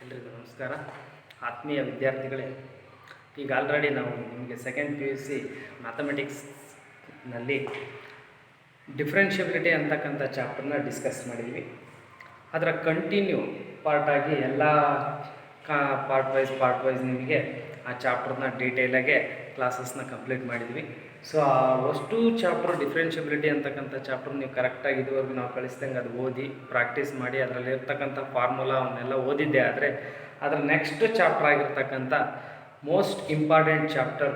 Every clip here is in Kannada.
ಎಲ್ರಿಗೂ ನಮಸ್ಕಾರ. ಆತ್ಮೀಯ ವಿದ್ಯಾರ್ಥಿಗಳೇ, ಈಗ ಆಲ್ರೆಡಿ ನಾವು ನಿಮಗೆ ಸೆಕೆಂಡ್ PUC ಮ್ಯಾಥಮೆಟಿಕ್ಸ್ನಲ್ಲಿ ಡಿಫ್ರೆನ್ಷಿಯಬಿಲಿಟಿ ಅಂತಕ್ಕಂಥ ಚಾಪ್ಟರ್ನ ಡಿಸ್ಕಸ್ ಮಾಡಿದ್ವಿ. ಅದರ ಕಂಟಿನ್ಯೂ ಪಾರ್ಟಾಗಿ ಎಲ್ಲ ಪಾರ್ಟ್ ವೈಸ್ ನಿಮಗೆ ಆ ಚಾಪ್ಟರ್ನ ಡೀಟೇಲಾಗೆ ಕ್ಲಾಸಸ್ನ ಕಂಪ್ಲೀಟ್ ಮಾಡಿದ್ವಿ. ಸೊ ಆ ಅಷ್ಟು ಚಾಪ್ಟರ್ ಡಿಫ್ರೆನ್ಷಿಯಬಿಲಿಟಿ ಅಂತಕ್ಕಂಥ ಚಾಪ್ಟರ್ ನೀವು ಕರೆಕ್ಟಾಗಿ ಇದುವರೆಗೂ ನಾವು ಕಳಿಸ್ದಂಗೆ ಅದು ಓದಿ ಪ್ರಾಕ್ಟೀಸ್ ಮಾಡಿ ಅದರಲ್ಲಿರ್ತಕ್ಕಂಥ ಫಾರ್ಮುಲಾ ಅವನ್ನೆಲ್ಲ ಓದಿದ್ದೆ. ಆದರೆ ಅದರ ನೆಕ್ಸ್ಟ್ ಚಾಪ್ಟರ್ ಆಗಿರ್ತಕ್ಕಂಥ ಮೋಸ್ಟ್ ಇಂಪಾರ್ಟೆಂಟ್ ಚಾಪ್ಟರ್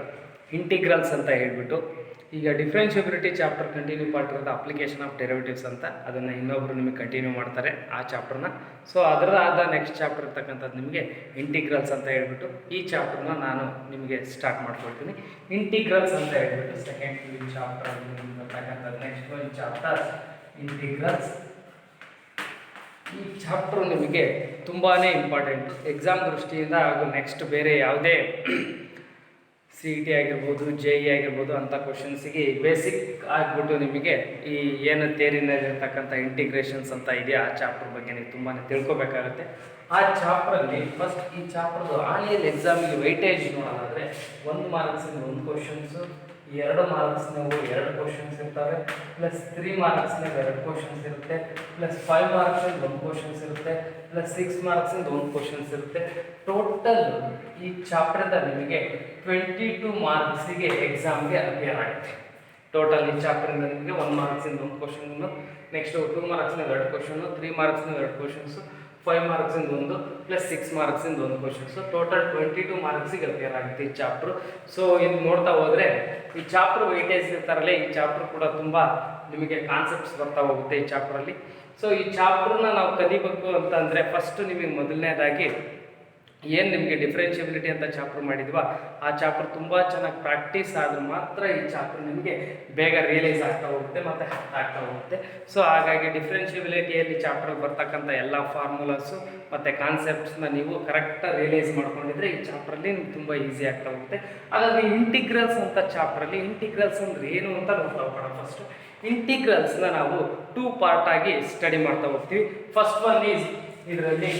ಇಂಟಿಗ್ರಲ್ಸ್ ಅಂತ ಹೇಳ್ಬಿಟ್ಟು, ಈಗ ಡಿಫ್ರೆನ್ಷಿಯಬಿಲಿಟಿ ಚಾಪ್ಟರ್ ಕಂಟಿನ್ಯೂ ಪಾರ್ಟ್ ಇರೋದು ಅಪ್ಲಿಕೇಶನ್ ಆಫ್ ಡೆರಿವೇಟಿವ್ಸ್ ಅಂತ, ಅದನ್ನು ಇನ್ನೊಬ್ಬರು ನಿಮಗೆ ಕಂಟಿನ್ಯೂ ಮಾಡ್ತಾರೆ ಆ ಚಾಪ್ಟರ್ನ. ಸೊ ಅದರ ನೆಕ್ಸ್ಟ್ ಚಾಪ್ಟರ್ ಇರ್ತಕ್ಕಂಥದ್ದು ನಿಮಗೆ ಇಂಟಿಗ್ರಲ್ಸ್ ಅಂತ ಹೇಳ್ಬಿಟ್ಟು ಈ ಚಾಪ್ಟರ್ನ ನಾನು ನಿಮಗೆ ಸ್ಟಾರ್ಟ್ ಮಾಡ್ಕೊಳ್ತೀನಿ. ಇಂಟಿಗ್ರಲ್ಸ್ ಅಂತ ಹೇಳ್ಬಿಟ್ಟು ಸೆಕೆಂಡ್ ಚಾಪ್ಟರ್ ಇರ್ತಕ್ಕಂಥದ್ದು ನೆಕ್ಸ್ಟ್ ಒಂದು ಚಾಪ್ಟರ್ ಇಂಟಿಗ್ರಲ್ಸ್. ಈ ಚಾಪ್ಟರ್ ನಿಮಗೆ ತುಂಬಾ ಇಂಪಾರ್ಟೆಂಟು ಎಕ್ಸಾಮ್ ದೃಷ್ಟಿಯಿಂದ, ಹಾಗೂ ನೆಕ್ಸ್ಟ್ ಬೇರೆ ಯಾವುದೇ CET ಆಗಿರ್ಬೋದು, JEE ಆಗಿರ್ಬೋದು ಅಂಥ ಕ್ವಶನ್ಸಿಗೆ ಬೇಸಿಕ್ ಆಗಿಬಿಟ್ಟು ನಿಮಗೆ ಈ ಏನು ಥಿಯರಿನಲ್ಲಿರ್ತಕ್ಕಂಥ ಇಂಟಿಗ್ರೇಷನ್ಸ್ ಅಂತ ಇದೆಯಾ ಆ ಚಾಪ್ಟರ್ ಬಗ್ಗೆ ನೀವು ತುಂಬಾ ತಿಳ್ಕೊಬೇಕಾಗುತ್ತೆ. ಆ ಚಾಪ್ಟ್ರಲ್ಲಿ ಫಸ್ಟ್ ಈ ಚಾಪ್ಟರ್ದು ಆನ್ಯಲ್ ಎಕ್ಸಾಮಿಗೆ ವೈಟೇಜ್ ನೋಡೋದಾದರೆ 1 ಮಾರ್ಕ್ಸಿಂದ 1 ಕ್ವಶನ್ಸು, 2 ಮಾರ್ಕ್ಸ್ನವು 2 ಕ್ವಶನ್ಸ್ ಇರ್ತವೆ, ಪ್ಲಸ್ 3 ಮಾರ್ಕ್ಸ್ನಾಗ 2 ಕ್ವಶನ್ಸ್ ಇರುತ್ತೆ, ಪ್ಲಸ್ 5 ಮಾರ್ಕ್ಸಿಂದ 1 ಕ್ವಶನ್ಸ್ ಇರುತ್ತೆ, ಪ್ಲಸ್ 6 ಮಾರ್ಕ್ಸಿಂದ 1 ಕ್ವಶನ್ಸ್ ಇರುತ್ತೆ. ಟೋಟಲ್ ಈ ಚಾಪ್ಟರ್ದ ನಿಮಗೆ 22 ಮಾರ್ಕ್ಸಿಗೆ ಎಕ್ಸಾಮ್ಗೆ ಅಪಿಯರ್ ಆಗುತ್ತೆ. ಟೋಟಲ್ ಈ ಚಾಪ್ಟರಿಂದ ನಿಮಗೆ 1 ಮಾರ್ಕ್ಸಿಂದ 1 ಕ್ವಶನ್ನು, ನೆಕ್ಸ್ಟ್ 2 ಮಾರ್ಕ್ಸ್ನ 2 ಕ್ವಶನ್ನು, 3 ಮಾರ್ಕ್ಸ್ನ 2 ಕ್ವಶನ್ಸು, 5 ಮಾರ್ಕ್ಸಿಂದ 1 ಪ್ಲಸ್ 6 ಮಾರ್ಕ್ಸಿಂದ 1 ಕ್ವಶನ್ಸು, ಟೋಟಲ್ 22 ಮಾರ್ಕ್ಸಿಗೆ ಅಪಿಯರ್ ಆಗುತ್ತೆ ಈ ಚಾಪ್ಟ್ರು. ಸೊ ಇಲ್ಲಿ ನೋಡ್ತಾ ಹೋದರೆ ಈ ಚಾಪ್ಟರ್ ವೈಟೇಜ್ ಇರ್ತಾರಲ್ಲ, ಈ ಚಾಪ್ಟರ್ ಕೂಡ ತುಂಬ ನಿಮಗೆ ಕಾನ್ಸೆಪ್ಟ್ಸ್ ಬರ್ತಾ ಹೋಗುತ್ತೆ ಈ ಚಾಪ್ಟ್ರಲ್ಲಿ. ಸೊ ಈ ಚಾಪ್ಟರ್ನ ನಾವು ಕಲಿಬೇಕು ಅಂತಂದರೆ ಫಸ್ಟ್ ನಿಮಗೆ ಮೊದಲನೇದಾಗಿ ಏನು ನಿಮಗೆ ಡಿಫ್ರೆನ್ಷಿಯಬಿಲಿಟಿ ಅಂತ ಚಾಪ್ಟರ್ ಮಾಡಿದ್ವಾ ಆ ಚಾಪ್ಟರ್ ತುಂಬ ಚೆನ್ನಾಗಿ ಪ್ರಾಕ್ಟೀಸ್ ಆದ್ರೆ ಮಾತ್ರ ಈ ಚಾಪ್ಟರ್ ನಿಮಗೆ ಬೇಗ ರಿಯಲೈಸ್ ಆಗ್ತಾ ಹೋಗುತ್ತೆ ಮತ್ತು ಅರ್ಥ ಆಗ್ತಾ ಹೋಗುತ್ತೆ. ಸೊ ಹಾಗಾಗಿ ಡಿಫ್ರೆನ್ಷಿಯಬಿಲಿಟಿಯಲ್ಲಿ ಚಾಪ್ಟ್ರಲ್ಲಿ ಬರ್ತಕ್ಕಂಥ ಎಲ್ಲ ಫಾರ್ಮುಲಾಸು ಮತ್ತು ಕಾನ್ಸೆಪ್ಟ್ಸ್ನ ನೀವು ಕರೆಕ್ಟಾಗಿ ರಿಯಲೈಸ್ ಮಾಡ್ಕೊಂಡಿದ್ರೆ ಈ ಚಾಪ್ಟ್ರಲ್ಲಿ ನಿಮ್ಗೆ ತುಂಬ ಈಸಿ ಆಗ್ತಾ ಹೋಗುತ್ತೆ. ಹಾಗಾಗಿ ಇಂಟಿಗ್ರಲ್ಸ್ ಅಂತ ಚಾಪ್ಟ್ರಲ್ಲಿ ಇಂಟಿಗ್ರಲ್ಸ್ ಅಂದರೆ ಏನು ಅಂತ ನೋಡ್ತಾ ಹೋಗೋಣ. ಫಸ್ಟು ಇಂಟಿಗ್ರಲ್ಸ್ನ ನಾವು 2 ಪಾರ್ಟಾಗಿ ಸ್ಟಡಿ ಮಾಡ್ತಾ ಹೋಗ್ತೀವಿ. ಫಸ್ಟ್ ಒನ್ ಈಸ್ ಇದರಲ್ಲಿ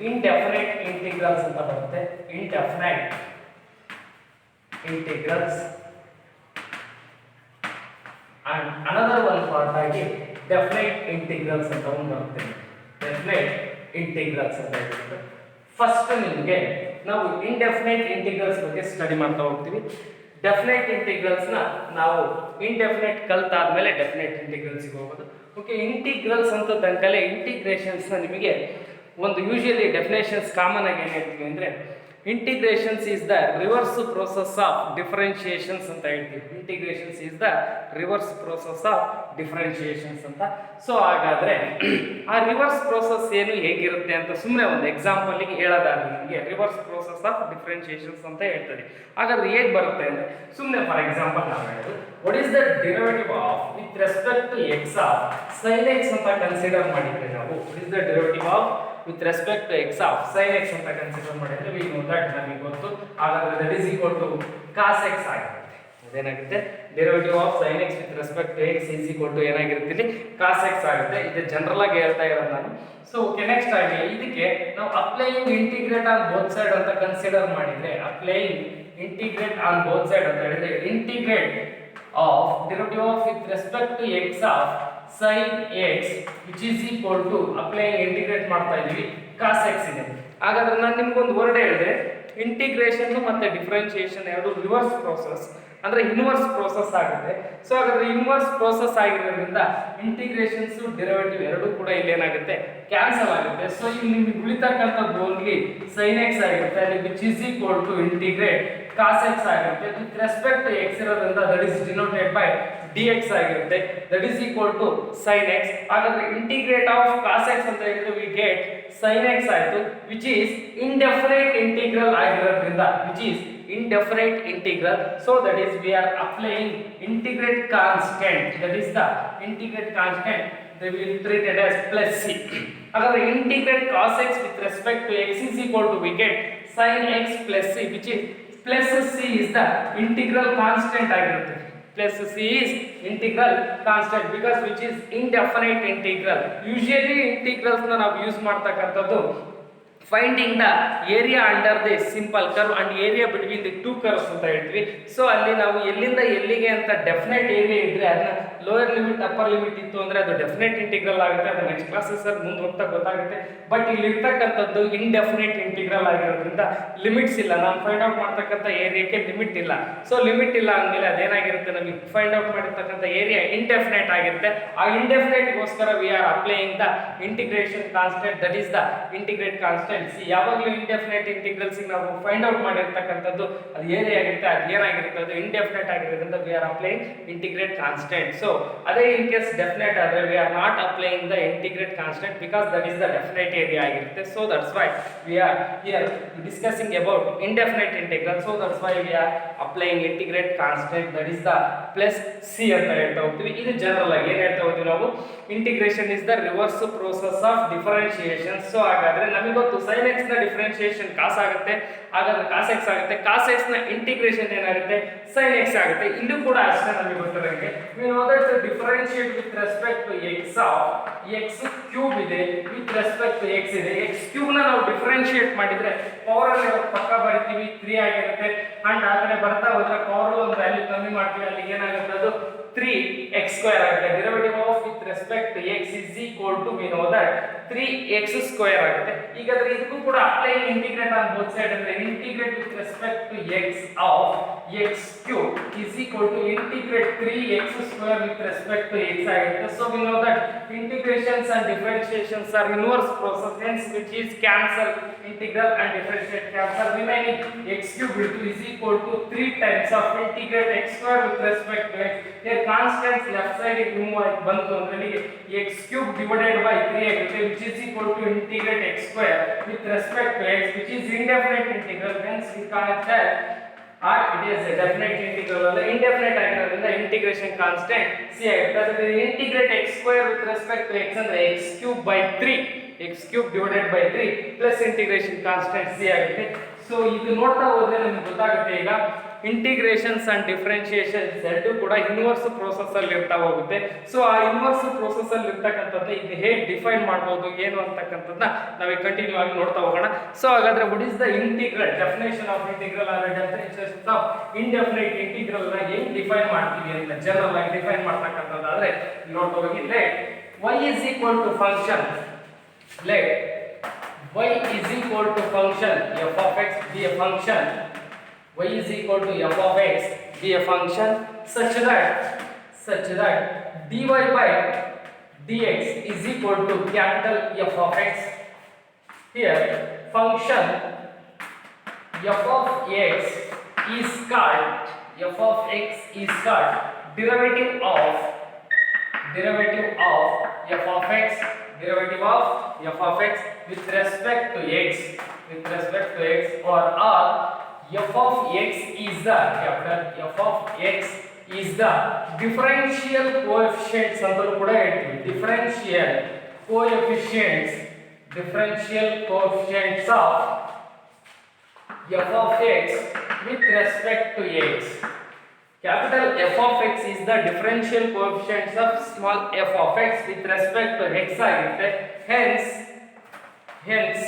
indefinite integrals ಅಂತ ಬರುತ್ತೆ. indefinite integrals and another one part ಆಗಿ definite integrals ಅಂತ ಒಂದು ಬರುತ್ತೆ. definite integrals ಅಂತ ಹೇಳ್ಬಿಟ್ಟು ಫಸ್ಟ್ ನಿಮಗೆ ನಾವು indefinite integrals ಬಗ್ಗೆ ಸ್ಟಡಿ ಮಾಡ್ತಾ ಹೋಗ್ತೀವಿ. ಡೆಫಿನೆಟ್ ಇಂಟಿಗ್ರಲ್ಸ್ನ ನಾವು ಇಂಡೆಫಿನೆಟ್ ಕಲ್ತಾದ್ಮೇಲೆ ಡೆಫಿನೆಟ್ ಇಂಟಿಗ್ರಲ್ಸ್ಗೆ ಹೋಗೋದು. ಓಕೆ, ಇಂಟಿಗ್ರಲ್ಸ್ ಅಂತ ತನಕಲೇ ಇಂಟಿಗ್ರೇಷನ್ಸ್ನ ನಿಮಗೆ ಒಂದು ಯೂಶುವಲಿ ಡೆಫಿನೇಷನ್ಸ್ ಕಾಮನ್ ಆಗಿ ಏನು ಹೇಳ್ತೀವಿ ಅಂದರೆ integrations is the reverse process of differentiations ಅಂತ ಹೇಳ್ತೀವಿ. Integrations is the reverse process of differentiations ಅಂತ. ಸೊ ಹಾಗಾದರೆ ಆ ರಿವರ್ಸ್ ಪ್ರೋಸೆಸ್ ಏನು ಹೇಗಿರುತ್ತೆ ಅಂತ ಸುಮ್ಮನೆ ಒಂದು ಎಕ್ಸಾಂಪಲಿಗೆ ಹೇಳೋದಾದ್ರೆ ನಿಮಗೆ ರಿವರ್ಸ್ ಪ್ರೋಸೆಸ್ ಆಫ್ ಡಿಫರೆನ್ಷಿಯೇಷನ್ಸ್ ಅಂತ ಹೇಳ್ತದೆ. ಹಾಗಾದ್ರೆ ಹೇಗೆ ಬರುತ್ತೆ ಅಂದರೆ ಸುಮ್ಮನೆ ಫಾರ್ ಎಕ್ಸಾಂಪಲ್ ನಾವು ಹೇಳೋದು what is the derivative of with respect to x of sine x ಅಂತ ಕನ್ಸಿಡರ್ ಮಾಡಿದ್ರೆ ನಾವು what is the derivative of with respect to x of sine x ಅಂತ ಕನ್ಸಿಡರ್ ಮಾಡಿದ್ರೆ ವಿ ನೋ ದಟ್ ನಮಗೆ ಗೊತ್ತು. ಹಾಗಾದ್ರೆ that is equal to cos x ಆಗಿರುತ್ತೆ. ಅದೇನಾಗುತ್ತೆ derivative of sine x with respect to x is equal to ಏನಾಗಿರುತ್ತೆ ಇಲ್ಲಿ ಕಾಸ್ ಎಕ್ಸ್ ಆಗುತ್ತೆ. ಇದು ಜನರಲ್ ಆಗಿ ಹೇಳ್ತಾ ಇರೋದು ನಾನು. ಸೊ ಓಕೆ, ನೆಕ್ಸ್ಟ್ ಆಗಿ ಇದಕ್ಕೆ ನಾವು applying integrate on both side ಅಂತ ಕನ್ಸಿಡರ್ ಮಾಡಿದ್ರೆ applying integrate on both side ಅಂತ ಹೇಳಿದ್ರೆ integrate of derivative of with respect to x of sin x which is equal to applying integrate ಮಾಡ್ತಾ ಇದೀವಿ cos x ಇದೆ. ಹಾಗಾದ್ರೆ ನಾನು ನಿಮ್ಗೊಂದು ವರ್ಡ್ ಹೇಳಿದೆ, ಇಂಟಿಗ್ರೇಷನ್ ಮತ್ತೆ ಡಿಫರೆನ್ಷಿಯೇಷನ್ ಎರಡು ರಿವರ್ಸ್ ಪ್ರೋಸೆಸ್ ಅಂದ್ರೆ ಇನ್ವರ್ಸ್ ಪ್ರೋಸೆಸ್ ಆಗುತ್ತೆ. ಸೊ ಹಾಗಾದ್ರೆ ಇನ್ವರ್ಸ್ ಪ್ರೋಸೆಸ್ ಆಗಿರೋದ್ರಿಂದ ಇಂಟಿಗ್ರೇಷನ್ಸ್ ಡೆರಿವೇಟಿವ್ ಎರಡೂ ಕೂಡ ಇಲ್ಲಿ ಏನಾಗುತ್ತೆ ಕ್ಯಾನ್ಸಲ್ ಆಗುತ್ತೆ. ಸೊ ಇಲ್ಲಿ ನಿಮಗೆ ಉಳಿತಕ್ಕಂಥದ್ದು ಓನ್ಲಿ sin x ಆಗಿರುತ್ತೆ, ಅಲ್ಲಿ which is equal to integrate cos x ಆಗಿರುತ್ತೆ. ವಿತ್ ರೆಸ್ಪೆಕ್ಟ್ ಟು x ಇರೋದ್ರಿಂದ that is denoted by dx ಆಗಿರುತ್ತೆ, that is equal to sin x. ಹಾಗಾದ್ರೆ ಇಂಟಿಗ್ರೇಟ್ ಆಫ್ cos x ಅಂತ ಹೇಳಿದ್ರೆ ವಿ ಗೆಟ್ sin x ಆಯ್ತು, ವಿಚ್ ಈಸ್ ಇಂಡೆಫಿನೈಟ್ ಇಂಟಿಗ್ರಲ್ ಆಗಿರೋದ್ರಿಂದ which is indefinite integral. So that is we are applying integrate constant, that is the integrate constant they will treat it as plus c. Again integrate cos x with respect to x is equal to we get sin x plus c, which is plus c is the integral constant ಆಗಿರುತ್ತೆ. plus c is integral constant because which is indefinite integral. Usually integrals ನ ನಾವು ಯೂಸ್ ಮಾಡ್ತಕ್ಕಂಥದ್ದು finding the area under the simple curve and area between the two curves ಅಂತ ಹೇಳ್ತೀವಿ. ಸೊ ಅಲ್ಲಿ ನಾವು ಎಲ್ಲಿಂದ ಎಲ್ಲಿಗೆ ಅಂತ ಡೆಫಿನೆಟ್ ಏರಿಯಾ ಇದ್ರೆ ಅದನ್ನ ಲೋಯರ್ ಲಿಮಿಟ್ ಅಪ್ಪರ್ ಲಿಮಿಟ್ ಇತ್ತು ಅಂದ್ರೆ ಅದು ಡೆಫಿನೆಟ್ ಇಂಟಿಗ್ರಲ್ ಆಗುತ್ತೆ. ಅದು ನೆಕ್ಸ್ಟ್ ಕ್ಲಾಸಸ್ ಅಲ್ಲಿ ಮುಂದೆ ಹೋಗ್ತಾ ಗೊತ್ತಾಗುತ್ತೆ. ಬಟ್ ಇಲ್ಲಿ ಇರ್ತಕ್ಕಂಥದ್ದು ಇಂಡೆಫಿನೆಟ್ ಇಂಟಿಗ್ರಲ್ ಆಗಿರೋದ್ರಿಂದ ಲಿಮಿಟ್ಸ್ ಇಲ್ಲ. ನಾವು ಫೈಂಡ್ ಔಟ್ ಮಾಡ್ತಕ್ಕಂಥ ಏರಿಯಾಕ್ಕೆ ಲಿಮಿಟ್ ಇಲ್ಲ. ಸೊ ಲಿಮಿಟ್ ಇಲ್ಲ ಅಂದಮೇಲೆ ಅದೇನಾಗಿರುತ್ತೆ, ನಮಗೆ ಫೈಂಡ್ ಔಟ್ ಮಾಡಿರ್ತಕ್ಕಂಥ ಏರಿಯಾ ಇಂಡೆಫಿನೆಟ್ ಆಗಿರುತ್ತೆ. ಆ ಇಂಡೆಫಿನೆಟ್ ಗೋಸ್ಕರ we are applying the integration constant, that is the integrate constant. ಯಾವಾಗಲೂ ಇಂಡೆಫಿನೆಟ್ ಇಂಟಿಗ್ರಲ್ಸ್ ನಾವು ಫೈಂಡ್ ಔಟ್ ಮಾಡಿರ್ತಕ್ಕಂಥದ್ದು ಅದು ಏರಿಯಾ ಆಗಿರುತ್ತೆ, ಅದು ಏನಾಗಿರುತ್ತೆ, ಅದು ಇಂಡೆಫಿನೆಟ್ ಆಗಿರೋದ್ರಿಂದ we are applying integrate constant. So ಅದೇ ಇನ್ ಕೇಸ್ ಡೆಫಿನೆಟ್ ಆದ್ರೆ we are not applying the integrate constant because that is the definite area ಆಗಿರುತ್ತೆ. So that's why we are here discussing about indefinite integral. So that's why we are applying integrate constant, that is the plus C ಅಂತ ಹೇಳ್ತಾ ಹೋಗ್ತೀವಿ. ಇದು ಜನರಲ್ ಆಗಿ ಏನ್ ಹೇಳ್ತಾ ಹೋಗ್ತೀವಿ ನಾವು, integration is the reverse process of differentiation. So ಹಾಗಾದ್ರೆ ನಮಗೆ ಗೊತ್ತು sin x ನ ಡಿಫರೆನ್ಶಿಯೇಷನ್ ಕಾಸ್ ಆಗುತ್ತೆ, ಹಾಗಾದ್ರೆ ಕಾಸ್ x ಆಗುತ್ತೆ. ಕಾಸ್ x ನ ಇಂಟಿಗ್ರೇಷನ್ ಏನಾಗುತ್ತೆ, sin x ಆಗುತ್ತೆ. ಇಲ್ಲೂ ಕೂಡ ಅಷ್ಟೇ ನಮಗೆ ಗೊತ್ತಿರೋಂಗೆ we know that to differentiate with respect to x of x cube ಇದೆ, with respect to x ಇದೆ. x ಕ್ಯೂಬ್ ನ ನಾವು ಡಿಫರೆನ್ಶಿಯೇಟ್ ಮಾಡಿದ್ರೆ ಪವರ್ ಅಲ್ಲಿ ಪಕ್ಕ ಬರಿತೀವಿ 3 ಆಗಿರುತ್ತೆ. ಅಂಡ್ ಆ ಕಡೆ ಬರ್ತಾ ಹೋದ್ರೆ ಪವರ್ ಒಂದು ವ್ಯಾಲ್ಯೂ ಕಮ್ಮಿ ಮಾಡ್ತೀವಿ, ಅಲ್ಲಿ ಏನಾಗುತ್ತೆ ಅದು 3x square ಆಗುತ್ತೆ. Derivative of with respect to x is equal to we know that 3x square ಆಗುತ್ತೆ. ಈಗ ಅದರ ಇದಕ್ಕೂ ಕೂಡ apply integrate on both side ಅಂದ್ರೆ integrate with respect to x of x cube is equal to integrate 3x square with respect to x ಆಗುತ್ತೆ. So we know that integrations and differentiations are inverse process, hence which is cancel integral and differentiate cancel, remaining x cube is equal to 3 times of integrate x square with respect to x. Here constant left side remove ಆಗಿ ಬಂತು ಅಂದ್ರೆ x cube divided by 3 ಆಗುತ್ತೆ, which is equal to integrate x square with respect to x, which is indefinite integral. Hence we call it as it is a definite integral ಅಲ್ಲ, indefinite ಆಗಿರೋದ್ರಿಂದ ಇಂಟಿಗ್ರೇಷನ್ ಕಾನ್ಸ್ಟೆಂಟ್ c ಆಗುತ್ತೆ. ಅದಕ್ಕೆ integrate x square with respect to x ಅಂದ್ರೆ x cube by 3, x cube divided by 3 plus integration constant c ಆಗುತ್ತೆ. ಸೊ ಇದು ನೋಡ್ತಾ ಹೋದ್ರೆ ನಮಗೆ ಗೊತ್ತಾಗುತ್ತೆ ಈಗ ಇಂಟಿಗ್ರೇಷನ್ಸ್ ಅಂಡ್ ಡಿಫರೆನ್ಶಿಯೇಷನ್ ಎರಡು ಕೂಡ ಇನ್ವರ್ಸ್ ಪ್ರೋಸೆಸ್ ಅಲ್ಲಿ ಇರ್ತಾ ಹೋಗುತ್ತೆ. ಸೊ ಆ ಇನ್ವರ್ಸ್ ಪ್ರೋಸೆಸ್ ಅಲ್ಲಿ ಇರ್ತಕ್ಕಂಥದ್ದು ಇದು ಹೇಗೆ ಡಿಫೈನ್ ಮಾಡಬಹುದು ಏನು ಅಂತಕ್ಕಂಥದ್ದನ್ನ ನಾವೇ ಕಂಟಿನ್ಯೂ ಆಗಿ ನೋಡ್ತಾ ಹೋಗೋಣ. ಸೊ ಹಾಗಾದ್ರೆ what is the integral, definition of integral or definition of indefinite integral ನ ಹೇಗೆ ಡಿಫೈನ್ ಮಾಡ್ತೀವಿ ಅಂತ ಜನರಲ್ ಆಗಿ ಡಿಫೈನ್ ಮಾಡ್ತಕ್ಕಂಥದ್ದಾದ್ರೆ ನೋಡ್ತಾ ಹೋಗಿ, let y is equal to function, let y is equal to function f of x be a function, y is equal to f of x be a function such that dy by dx is equal to capital F of x. Here function f of x is called derivative of f of x with respect to x or f of x is the differential coefficients ಅಂತಲೂ ಕೂಡ ಹೇಳ್ತೀವಿ. differential coefficients of f of x with respect to x. Capital F of x is the differential coefficients of small f of x with respect to x ಆಗುತ್ತೆ. Hence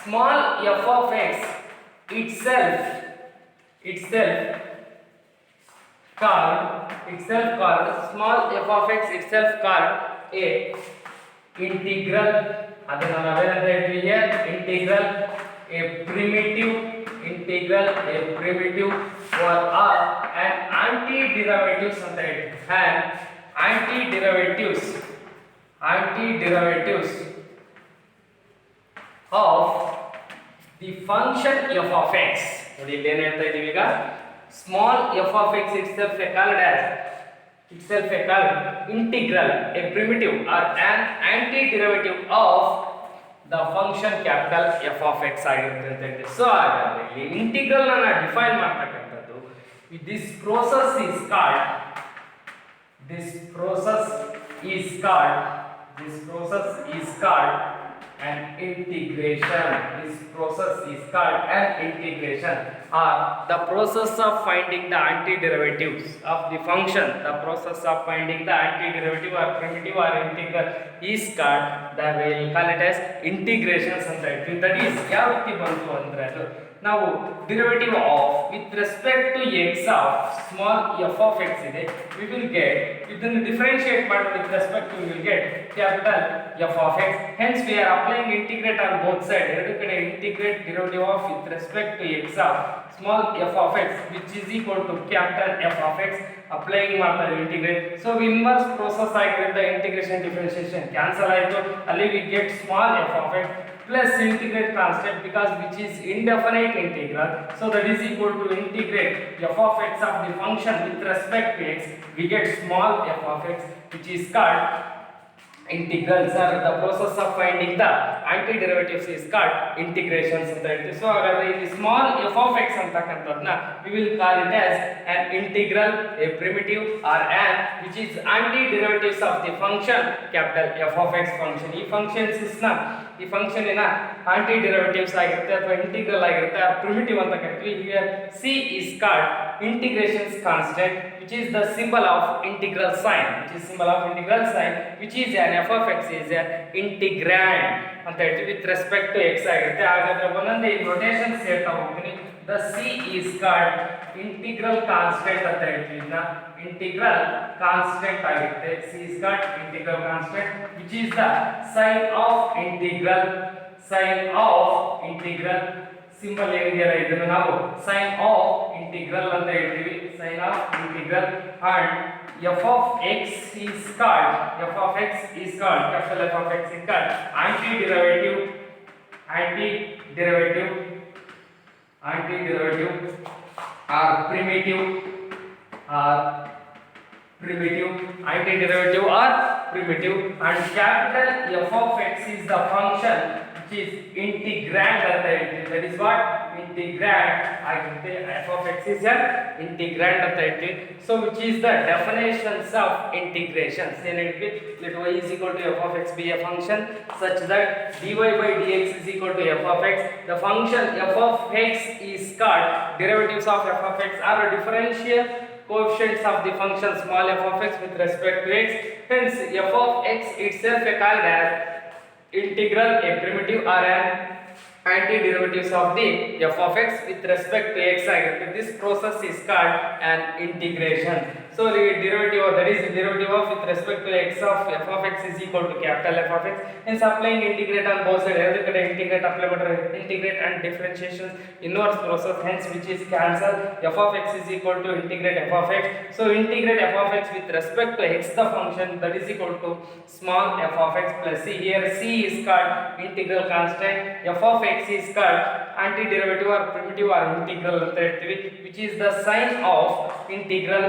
small f of x itself called small f of x itself called a integral. ಅದನ್ನ ನಾವೇನಂತ ಹೇಳ್ತೀವಿ here, integral, a primitive or an antiderivatives ಅಂತ ಹೇಳ್ತೀವಿ. and antiderivatives of the function f of x. ನೋಡಿ ಇಲ್ಲಿ ಏನು ಹೇಳ್ತಾ ಇದೀವಿ ಈಗ, small f of x itself called integral, a primitive or an antiderivative of the function capital F of x ಆಗಿರುತ್ತೆ ಅಂತ ಹೇಳ್ತೀವಿ. ಸೊ ಹಾಗಾದ್ರೆ ಇಲ್ಲಿ ಇಂಟಿಗ್ರಲ್ ಅನ್ನು ಡಿಫೈನ್ ಮಾಡ್ತಕ್ಕಂಥದ್ದು this process is called an integration. This process is called an integration, or the process of finding the antiderivatives of the function. The process of finding the antiderivative or primitive or integral is called, the we will call it as integrations ಅಂತ ಹೇಳ್ತೀವಿ. That is ಯಾವ ರೀತಿ ಬಂತು ಅಂದ್ರೆ ಅದು ನಾವು derivative of with respect to x of small f of x ಇದೆ, we will get ಇದನ್ನು differentiate ಮಾಡಿ with respect to we will get capital f of x. Hence we are applying integrate on both sides. ಎರಡು ಕಡೆ integrate derivative of with respect to x of small f of x which is equal to capital F of x applying ಮಾಡ್ತಾರೆ integrate. So inverse process ಆಗಿರುತ್ತೆ, integration differentiation cancel ಆಯಿತು, ಅಲ್ಲಿ we get small f of x plus integrate constant because which is indefinite integral, so that is equal to integrate f of x of the function with respect to x, we get small f of x which is called integrals, or the process of finding the antiderivatives is called integrations ಅಂತ ಹೇಳ್ತೀವಿ. ಸೊ ಹಾಗಾದ್ರೆ ಇಲ್ಲಿ small f of x ಅಂತಕ್ಕಂಥದ್ದನ್ನ we will call it as an integral, a primitive or an which is antiderivatives of the function capital F of x function. ಈ ಫಂಕ್ಷನ್ ಏನ ಆಂಟಿಡೆರಿವೇಟಿವ್ಸ್ ಆಗಿರುತ್ತೆ ಅಥವಾ ಇಂಟಿಗ್ರಲ್ ಆಗಿರುತ್ತೆ, ಆ ಪ್ರಿಮಿಟಿವ್ ಅಂತ ಕರಿತೀವಿ. Here c is called integrations constant which is the symbol of integral sign, which is an f of x is an integrand ಅಂತ ಹೇಳ್ತೀವಿ with respect to x ಆಗಿರುತ್ತೆ. ಹಾಗಾದ್ರೆ ಒಂದೊಂದೇ ನೊಟೇಷನ್ ಸೇರ್ತಾ ಹೋಗ್ತೀನಿ. the c is called integral constant ಅಂತ ಹೇಳ್ತೀವಿ. ಇಂಟಿಗ್ರಲ್ ಕಾನ್ಸ್ಟೆಂಟ್ ಆಗಿರುತ್ತೆ. c is called integral constant which is the sign of integral symbol ಏನಿದೆಯಲ್ಲ ಇದನ್ನು ನಾವು ಸೈನ್ ಆಫ್ ಇಂಟಿಗ್ರಲ್ ಅಂತ ಹೇಳ್ತೀವಿ, sign of integral. And f of x is called capital F of x is called antiderivative or primitive antiderivative or primitive, and capital F of x is the function which is integrand ಅಂತ ಹೇಳ್ತೀವಿ. that is what integrand ಆಗಿರುತ್ತೆ. f of x is an integrand ಅಂತ ಹೇಳ್ತೀವಿ. so which is the definitions of integrations. ಏನು ಹೇಳ್ತೀವಿ? let y is equal to f of x be a function such that dy by dx is equal to f of x. the function f of x is called derivatives of f of x are differential coefficients of the function small f of x with respect to x. hence f of x itself is called as integral, a primitive or an antiderivatives of the f of x with respect to x ಆಗಿರುತ್ತೆ. this process is called an integration. so the derivative of that is the derivative of with respect to x of f of x is equal to capital F of x. hence applying integrate on both sides, ಎರಡು ಕಡೆ integrate apply ಮಾಡಿದ್ರೆ integrate and differentiation inverse process, hence which is cancel. f of x is equal to integrate f of x. so integrate f of x with respect to x the function, that is equal to small f of x plus c. here c is called integral constant, f of x is called antiderivative or primitive or integral ಅಂತ ಹೇಳ್ತೀವಿ, which is the sign of integral,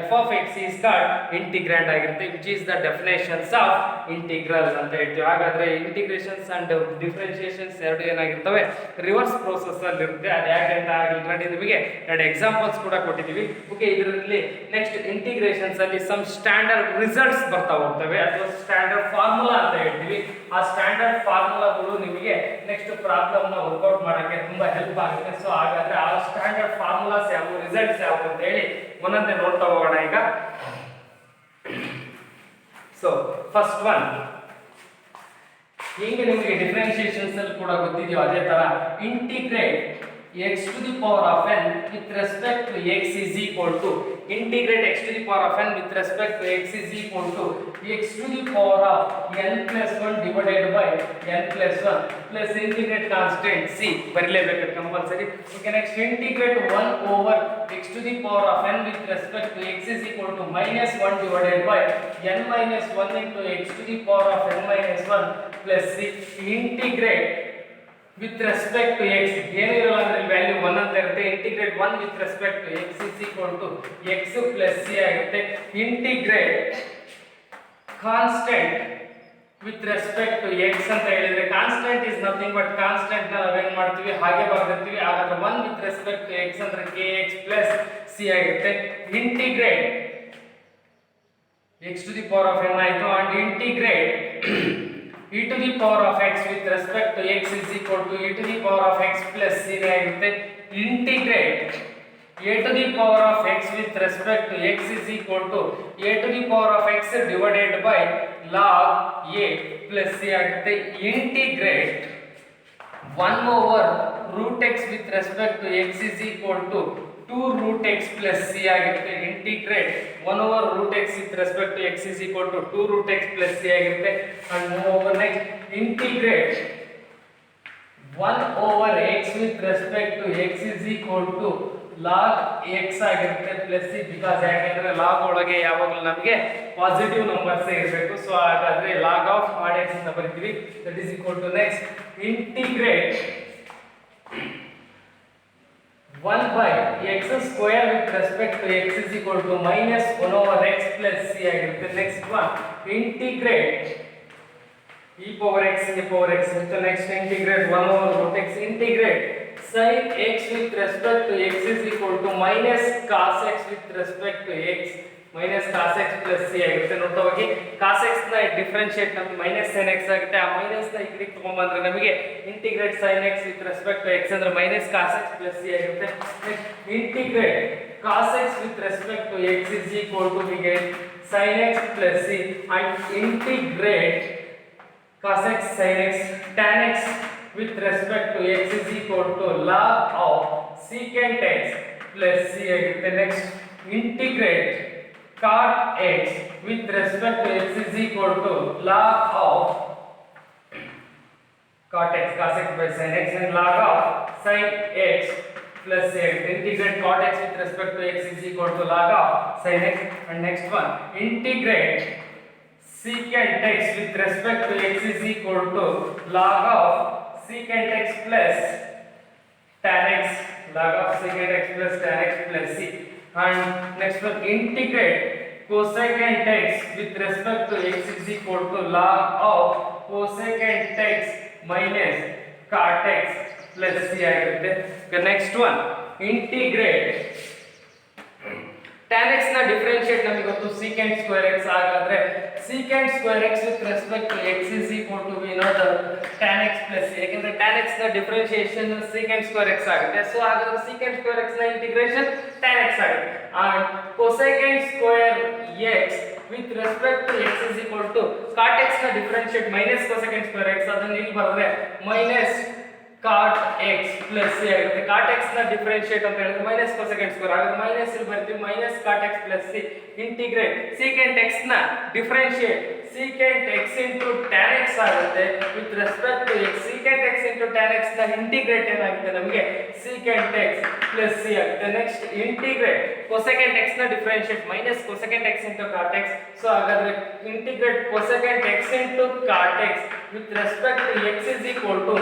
f of x is called integrand ಆಗಿರುತ್ತೆ, which is the definitions of integrals ಅಂತ ಹೇಳ್ತೀವಿ. ಹಾಗಾದ್ರೆ integrations and differentiations ಎರಡು ಏನಾಗಿರ್ತವೆ, ರಿವರ್ಸ್ ಪ್ರೋಸೆಸ್ ಅಲ್ಲಿ ಇರುತ್ತೆ. ಅದು ಯಾಕೆ ಅಂತ ಆಲ್ರೆಡಿ ನಿಮಗೆ ಎರಡು ಎಕ್ಸಾಂಪಲ್ಸ್ ಕೂಡ ಕೊಟ್ಟಿದ್ದೀವಿ. ಓಕೆ, ಇದರಲ್ಲಿ ನೆಕ್ಸ್ಟ್ ಇಂಟಿಗ್ರೇಷನ್ಸ್ ಅಲ್ಲಿ ಸಮ್ ಸ್ಟ್ಯಾಂಡರ್ಡ್ ರಿಸಲ್ಟ್ಸ್ ಬರ್ತಾ ಹೋಗ್ತವೆ ಅಥವಾ ಸ್ಟ್ಯಾಂಡರ್ಡ್ ಫಾರ್ಮುಲಾ ಅಂತ ಹೇಳ್ತೀವಿ. ಆ ಸ್ಟ್ಯಾಂಡರ್ಡ್ ಫಾರ್ಮುಲಾಗಳು ನಿಮಗೆ ನೆಕ್ಸ್ಟ್ ಪ್ರಾಬ್ಲಮ್ ನ ವರ್ಕೌಟ್ ಮಾಡಕ್ಕೆ ತುಂಬಾ ಹೆಲ್ಪ್ ಆಗುತ್ತೆ. ಸೊ ಹಾಗಾದ್ರೆ ಆ ಸ್ಟ್ಯಾಂಡರ್ಡ್ ಫಾರ್ಮುಲಾಸ್ ಯಾವ, ರಿಸಲ್ಟ್ಸ್ ಯಾವ ಅಂತ ಹೇಳಿ ಒಂದೊಂದೇ ನೋಡ್ತಾ ಹೋಗೋಣ ಈಗ. ಸೊ ಫಸ್ಟ್ ಒನ್, ಈಗ ನಿಮಗೆ ಡಿಫರೆನ್ಷಿಯೇಷನ್ಸ್ ಅಲ್ಲಿ ಕೂಡ ಗೊತ್ತಿದೆಯೋ ಅದೇ ತರ integrate x to the power of n with respect to x is equal to integrate x to the power of n with respect to x is equal to x to the power of n plus 1 divided by n plus 1 plus integrate constant c ಬರಲೇಬೇಕು compulsory. Okay, next integrate 1 over x to the power of n with respect to x is equal to minus 1 divided by n minus 1 into x to the power of n minus 1 plus c. integrate with respect to x ಏನಿರಲ್ಲ ಅಂದ್ರೆ ವ್ಯಾಲ್ಯೂ 1 ಅಂತ ಇರುತ್ತೆ. Integrate 1 with respect to x is equal to x plus c ಆಗುತ್ತೆ. Integrate constant with respect to x ಅಂತ ಹೇಳಿದ್ರೆ constant is nothing but constant ನ ನಾವೇನ್ ಮಾಡ್ತೀವಿ ಹಾಗೆ ಬರ್ದಿರ್ತೀವಿ. ಹಾಗಾದ್ರೆ 1 with respect to x ಅಂದ್ರೆ kx plus c ಆಗುತ್ತೆ. Integrate x to the power of n ಆಯ್ತು. and integrate e to the power of x with respect to x is equal to e to the power of x plus c ಆಗುತ್ತೆ. Integrate a to the power of x with respect to x is equal to a to the power of x divided by log a plus c ಆಗುತ್ತೆ. Integrate 1 over root x with respect to x is equal to 2 root x plus c ಆಗಿರುತ್ತೆ. ಇಂಟಿಗ್ರೇಟ್ 1 over root x with respect to x is equal to 2 root x plus c ಆಗಿರುತ್ತೆ. and move over next integrate 1 over x with respect to x is equal to log x ಆಗಿರುತ್ತೆ plus c because ಯಾಕಂದ್ರೆ log ಒಳಗೆ ಯಾವಾಗಲೂ ನಮಗೆ ಪಾಸಿಟಿವ್ ನಂಬರ್ಸ್ ಇರಬೇಕು. ಸೊ ಹಾಗಾದ್ರೆ log of mod x ಅಂತ ಬರೀತೀವಿ. that is equal to next integrate 1 by x square with respect to x is equal to minus 1 over x plus c ಆಗಿರುತ್ತೆ. next one integrate e power x into next integrate 1 over root x integrate sin x with respect to x is equal to minus cos x with respect to x minus cos x plus c ಆಗುತ್ತೆ. ನೋಡ್ತಾ ಹೋಗಿ cos x ನ ಡಿಫರೆನ್ಷಿಯೇಟ್ ನಮಗೆ minus sin x ಆಗುತ್ತೆ. ಆ ಮೈನಸ್ ನ ಈ ಕಡೆ ತಗೊಂಡ್ಬಂದ್ರೆ ನಮಗೆ integrate sin x with respect to x ಅಂದ್ರೆ minus cos x plus c ಆಗುತ್ತೆ. Integrate cos x with respect to x is equal to ಹೀಗೆ sin x plus c and integrate cos x sin x tan x with respect to x is equal to log of secant x plus c ಆಗುತ್ತೆ. next integrate cot x with respect to x is equal to log of cot x cos x by sin x and log of sin x plus c. integrate cot x with respect to x is equal to log of sin x. and next one integrate secant x with respect to x is equal to log of secant x plus tan x log of secant x plus tan x plus c. and next one integrate cosecant x with respect to x is equal to log of cosecant x minus cot x plus c ಆಗಿರುತ್ತೆ. next one integrate tan x ನ ಡಿಫರೆನ್ಷಿಯೇಟ್ ನಮಗೆ ಗೊತ್ತು secant square x ಹಾಗಾದ್ರೆ secant square x with respect to x is equal to we know the tan x plus c ಯಾಕಂದ್ರೆ tan x ನ ಡಿಫರೆನ್ಷಿಯೇಷನ್ secant square x ಆಗುತ್ತೆ. ಸೊ ಹಾಗಾದ್ರೆ secant square x ನ ಇಂಟಿಗ್ರೇಷನ್ tan x ಆಗುತ್ತೆ. and cosecant square x with respect to x is equal to cot x ನ differentiate minus cosecant square x ಅದನ್ನ ಇಲ್ಲಿ ಬರೆದ್ರೆ minus cot x plus c ಆಗುತ್ತೆ. cot x ನ ಡಿಫರೆನ್ಷಿಯೇಟ್ ಅಂತ ಹೇಳಿದ್ರೆ minus cosecant square ಹಾಗಾದ್ರೆ minus ಇಲ್ಲಿ ಬರ್ತೀವಿ minus cot x plus c integrate secant x ನ differentiate secant x into tan x ಆಗುತ್ತೆ with respect to x secant x into tan x ನ ಇಂಟಿಗ್ರೇಟ್ ಏನಾಗುತ್ತೆ ನಮಗೆ secant x plus c ಆಗುತ್ತೆ. next integrate cosecant x ನ differentiate minus cosecant x into cot x. So ಹಾಗಾದ್ರೆ integrate cosecant x into cot x with respect to x is equal to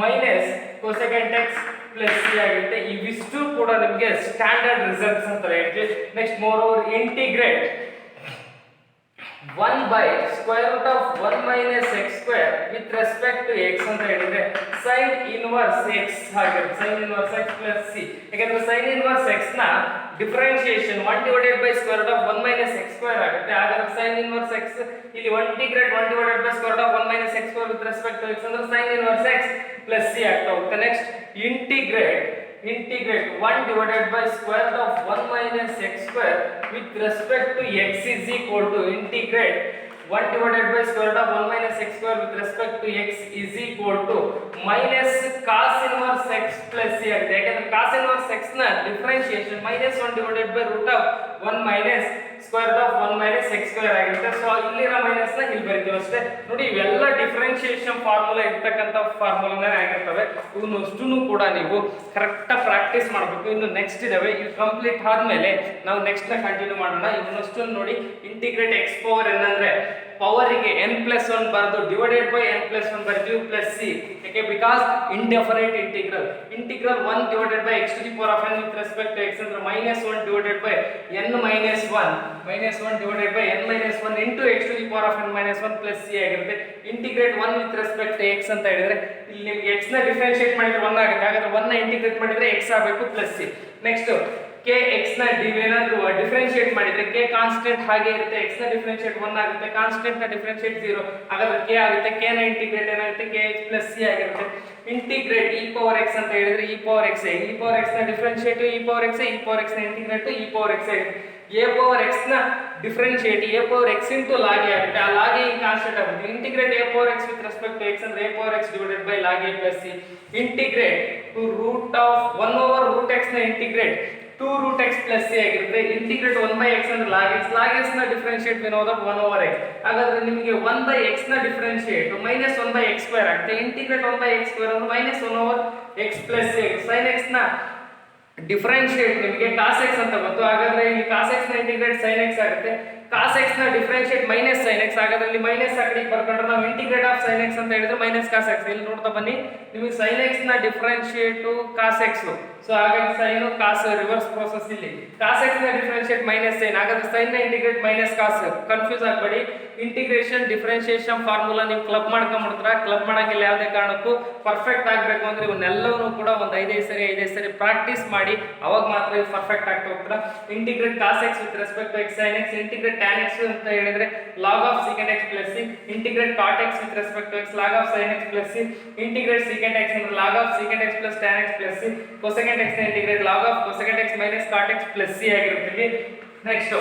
minus cosecant x plus c ಆಗುತ್ತೆ. ಇವಿಷ್ಟು ಕೂಡ ನಿಮಗೆ ಸ್ಟ್ಯಾಂಡರ್ಡ್ ರಿಸಲ್ಟ್ಸ್ ಅಂತ ಹೇಳ್ತೀವಿ. Next more over integrate 1 by square root of 1 minus x square with respect to x ಅಂತ ಹೇಳಿದ್ರೆ sin inverse x ಆಗಿರುತ್ತೆ. sin inverse x plus c ಯಾಕಂದ್ರೆ sin inverse x ನ differentiation 1 divided by square root of 1 minus x square ಆಗುತ್ತೆ. ಹಾಗಾದ್ರೆ sin inverse x ಇಲ್ಲಿ integrate 1 divided by square root of 1 minus x square with respect to x ಅಂದ್ರೆ sin inverse x plus c ಆಗ್ತಾ ಹೋಗುತ್ತೆ. Next integrate 1 divided by square root of 1 minus x square with respect to x is equal to integrate 1 divided by square root of 1 minus x square with respect to x is equal to minus cos inverse x plus c ಆಗುತ್ತೆ. ಯಾಕಂದ್ರೆ cos inverse x ನ differentiation minus 1 divided by root of 1 minus square root of 1 minus x square ಆಗಿರುತ್ತೆ. ಸೊ ಇಲ್ಲಿರೋ ಮೈನಸ್ ನ ಇಲ್ಲಿ ಬರೀತೀವಿ ಅಷ್ಟೇ. ನೋಡಿ ಇವೆಲ್ಲ ಡಿಫರೆನ್ಷಿಯೇಷನ್ ಫಾರ್ಮುಲಾ ಇರ್ತಕ್ಕಂಥ ಫಾರ್ಮುಲಾನೇ ಆಗಿರ್ತವೆ. ಇವನ್ನಷ್ಟನ್ನು ಕೂಡ ನೀವು ಕರೆಕ್ಟ್ ಆಗಿ ಪ್ರಾಕ್ಟೀಸ್ ಮಾಡಬೇಕು. ಇನ್ನು ನೆಕ್ಸ್ಟ್ ಇದಾವೆ, ಇದು ಕಂಪ್ಲೀಟ್ ಆದ್ಮೇಲೆ ನಾವು ನೆಕ್ಸ್ಟ್ ನ ಕಂಟಿನ್ಯೂ ಮಾಡೋಣ. ಇವನ್ನಷ್ಟನ್ನು ನೋಡಿ ಇಂಟಿಗ್ರೇಟ್ x ಪವರ್ n ಅಂದ್ರೆ ಪವರಿಗೆ n+1 ಬರೆದು ಡಿವೈಡೆಡ್ ಬೈ n+1 ಬರ್ತೀವಿ ಪ್ಲಸ್ c. ಯಾಕೆ? Because indefinite integral 1 divided by x to the power of n with respect to x ಅಂದ್ರೆ -1 divided by n minus 1 divided by n minus 1 into x to the power of n minus 1 plus c ಆಗಿರುತ್ತೆ. ಇಂಟಿಗ್ರೇಟ್ 1 with respect to x ಅಂತ ಹೇಳಿದ್ರೆ ಇಲ್ಲಿ ನಿಮಗೆ x ನ ಡಿಫರೆನ್ಷಿಯೇಟ್ ಮಾಡಿದ್ರೆ 1 ಆಗುತ್ತೆ. ಹಾಗಾದ್ರೆ 1 ನ ಇಂಟಿಗ್ರೇಟ್ ಮಾಡಿದ್ರೆ x ಆಗಬೇಕು plus c. Next K X ನ ಏನಾದ್ರು ಡಿಫರೆನ್ಶಿಯೇಟ್ ಮಾಡಿದ್ರೆ ಕೆ ಕಾನ್ಸ್ಟೆಂಟ್ ಹಾಗೆ ಇರುತ್ತೆ, ಎಕ್ಸ್ ನ ಡಿಫರೆನ್ಶಿಯೇಟ್ 1 ಆಗುತ್ತೆ, ಕಾನ್ಸ್ಟೆಂಟ್ ನ ಡಿಫರೆನ್ಶಿಯೇಟ್ 0, ಹಾಗಾದ್ರೆ ಕೆ ಆಗುತ್ತೆ, ಕೆ ನ ಇಂಟಿಗ್ರೇಟ್ ಏನಾಗುತ್ತೆ ಕೆ ಎಕ್ಸ್ ಪ್ಲಸ್ ಸಿ ಆಗಿರುತ್ತೆ. ಇಂಟಿಗ್ರೇಟ್ ಇ ಪವರ್ ಎಕ್ಸ್ ಅಂತ ಹೇಳಿದ್ರೆ ಇ ಪವರ್ ಎಕ್ಸ್ ನ ಡಿಫರೆನ್ಶಿಯೇಟ್ ಇ ಪವರ್ ಎಕ್ಸ್ ನ integrate e power x a power x ನ differentiate a power x into log a ಆಗುತ್ತೆ, ಆ ಲಾಗ್ ಎ ಕಾನ್ಸ್ಟೆಂಟ್ ಆಗುತ್ತೆ. Integrate a power x with respect to x ಅಂದ್ರೆ a power x divided by log a plus c. Integrate to root of 1 over root X ನ integrate 2 root x plus c ಆಗಿರುತ್ತೆ. ಇಂಟಿಗ್ರೇಟ್ 1 ಬೈ ಎಕ್ಸ್ ಅಂದ್ರೆ ಲಾಗ್ ಎಕ್ಸ್ ನ differentiate we know that 1 over x. ಹಾಗಾದ್ರೆ ನಿಮಗೆ 1 ಬೈ ಎಕ್ಸ್ ನ differentiate minus 1 by x square ಆಗುತ್ತೆ. ಇಂಟಿಗ್ರೇಟ್ 1 ಬೈ ಎಕ್ಸ್ ಸ್ಕ್ವೇರ್ ಅಂದ್ರೆ minus 1 over x plus c. sin x ನ ಡಿಫರೆನ್ಶಿಯೇಟ್ ನಿಮಗೆ cos x ಅಂತ ಗೊತ್ತು, ಹಾಗಾದ್ರೆ ಇಲ್ಲಿ cos x ನ ಇಂಟಿಗ್ರೇಟ್ sin x ಆಗುತ್ತೆ. cos x ನ ಡಿಫರೆನ್ಶಿಯೇಟ್ ಮೈನಸ್ sin x, ಹಾಗಾದ್ರೆ ಇಲ್ಲಿ ಮೈನಸ್ ಆ ಕಡೆ ಬರ್ಕೊಂಡ್ರೆ ನಾವು ಇಂಟಿಗ್ರೇಟ್ ಆಫ್ sin x ಅಂತ ಹೇಳಿದ್ರೆ ಮೈನಸ್ cos x. ಇಲ್ಲಿ ನೋಡ್ತಾ ಬನ್ನಿ, ನಿಮಗೆ sin x ನ ಡಿಫರೆನ್ಶಿಯೇಟ್ cos x, ಸೊ ಹಾಗಾಗಿ sin cos ರಿವರ್ಸ್ ಪ್ರೋಸೆಸ್. ಇಲ್ಲಿ cos x ನ ಡಿಫರೆನ್ಶಿಯೇಟ್ ಮೈನಸ್ sin, ಹಾಗಾದ್ರೆ sin ನ ಇಂಟಿಗ್ರೇಟ್ ಮೈನಸ್ cos. ಕನ್ಫ್ಯೂಸ್ ಆಗಬೇಡಿ, ಇಂಟಿಗ್ರೇಷನ್ ಡಿಫರೆನ್ಶಿಯೇಷನ್ ಫಾರ್ಮುಲಾ ನೀವು ಕ್ಲಬ್ ಮಾಡ್ಕೊಂಡ್ಬಿಡ್ತೀರಾ. ಕ್ಲಬ್ ಮಾಡಕ್ಕಿಲ್ಲ ಯಾವುದೇ ಕಾರಣಕ್ಕೂ. ಪರ್ಫೆಕ್ಟ್ ಆಗಬೇಕು ಅಂದ್ರೆ ಇವನ್ನೆಲ್ಲವೂ ಕೂಡ ಒಂದು 5 ಸರಿ ಪ್ರಾಕ್ಟೀಸ್ ಮಾಡಿ, ಅವಾಗ ಮಾತ್ರ ಇದು ಪರ್ಫೆಕ್ಟ್ ಆಗ್ತಾ ಹೋಗ್ತೀರಾ. Integrate cos x with respect to x sin x, integrate tan x ಅಂತ ಹೇಳಿದ್ರೆ log of secant x plus c, integrate cot x with respect to x log of sin x plus c, integrate secant x ಅಂದ್ರೆ log of secant x plus tan x plus c, cosecant x ನ integrate log of cosecant x minus cot x plus c ಆಗಿರುತ್ತೆ. Next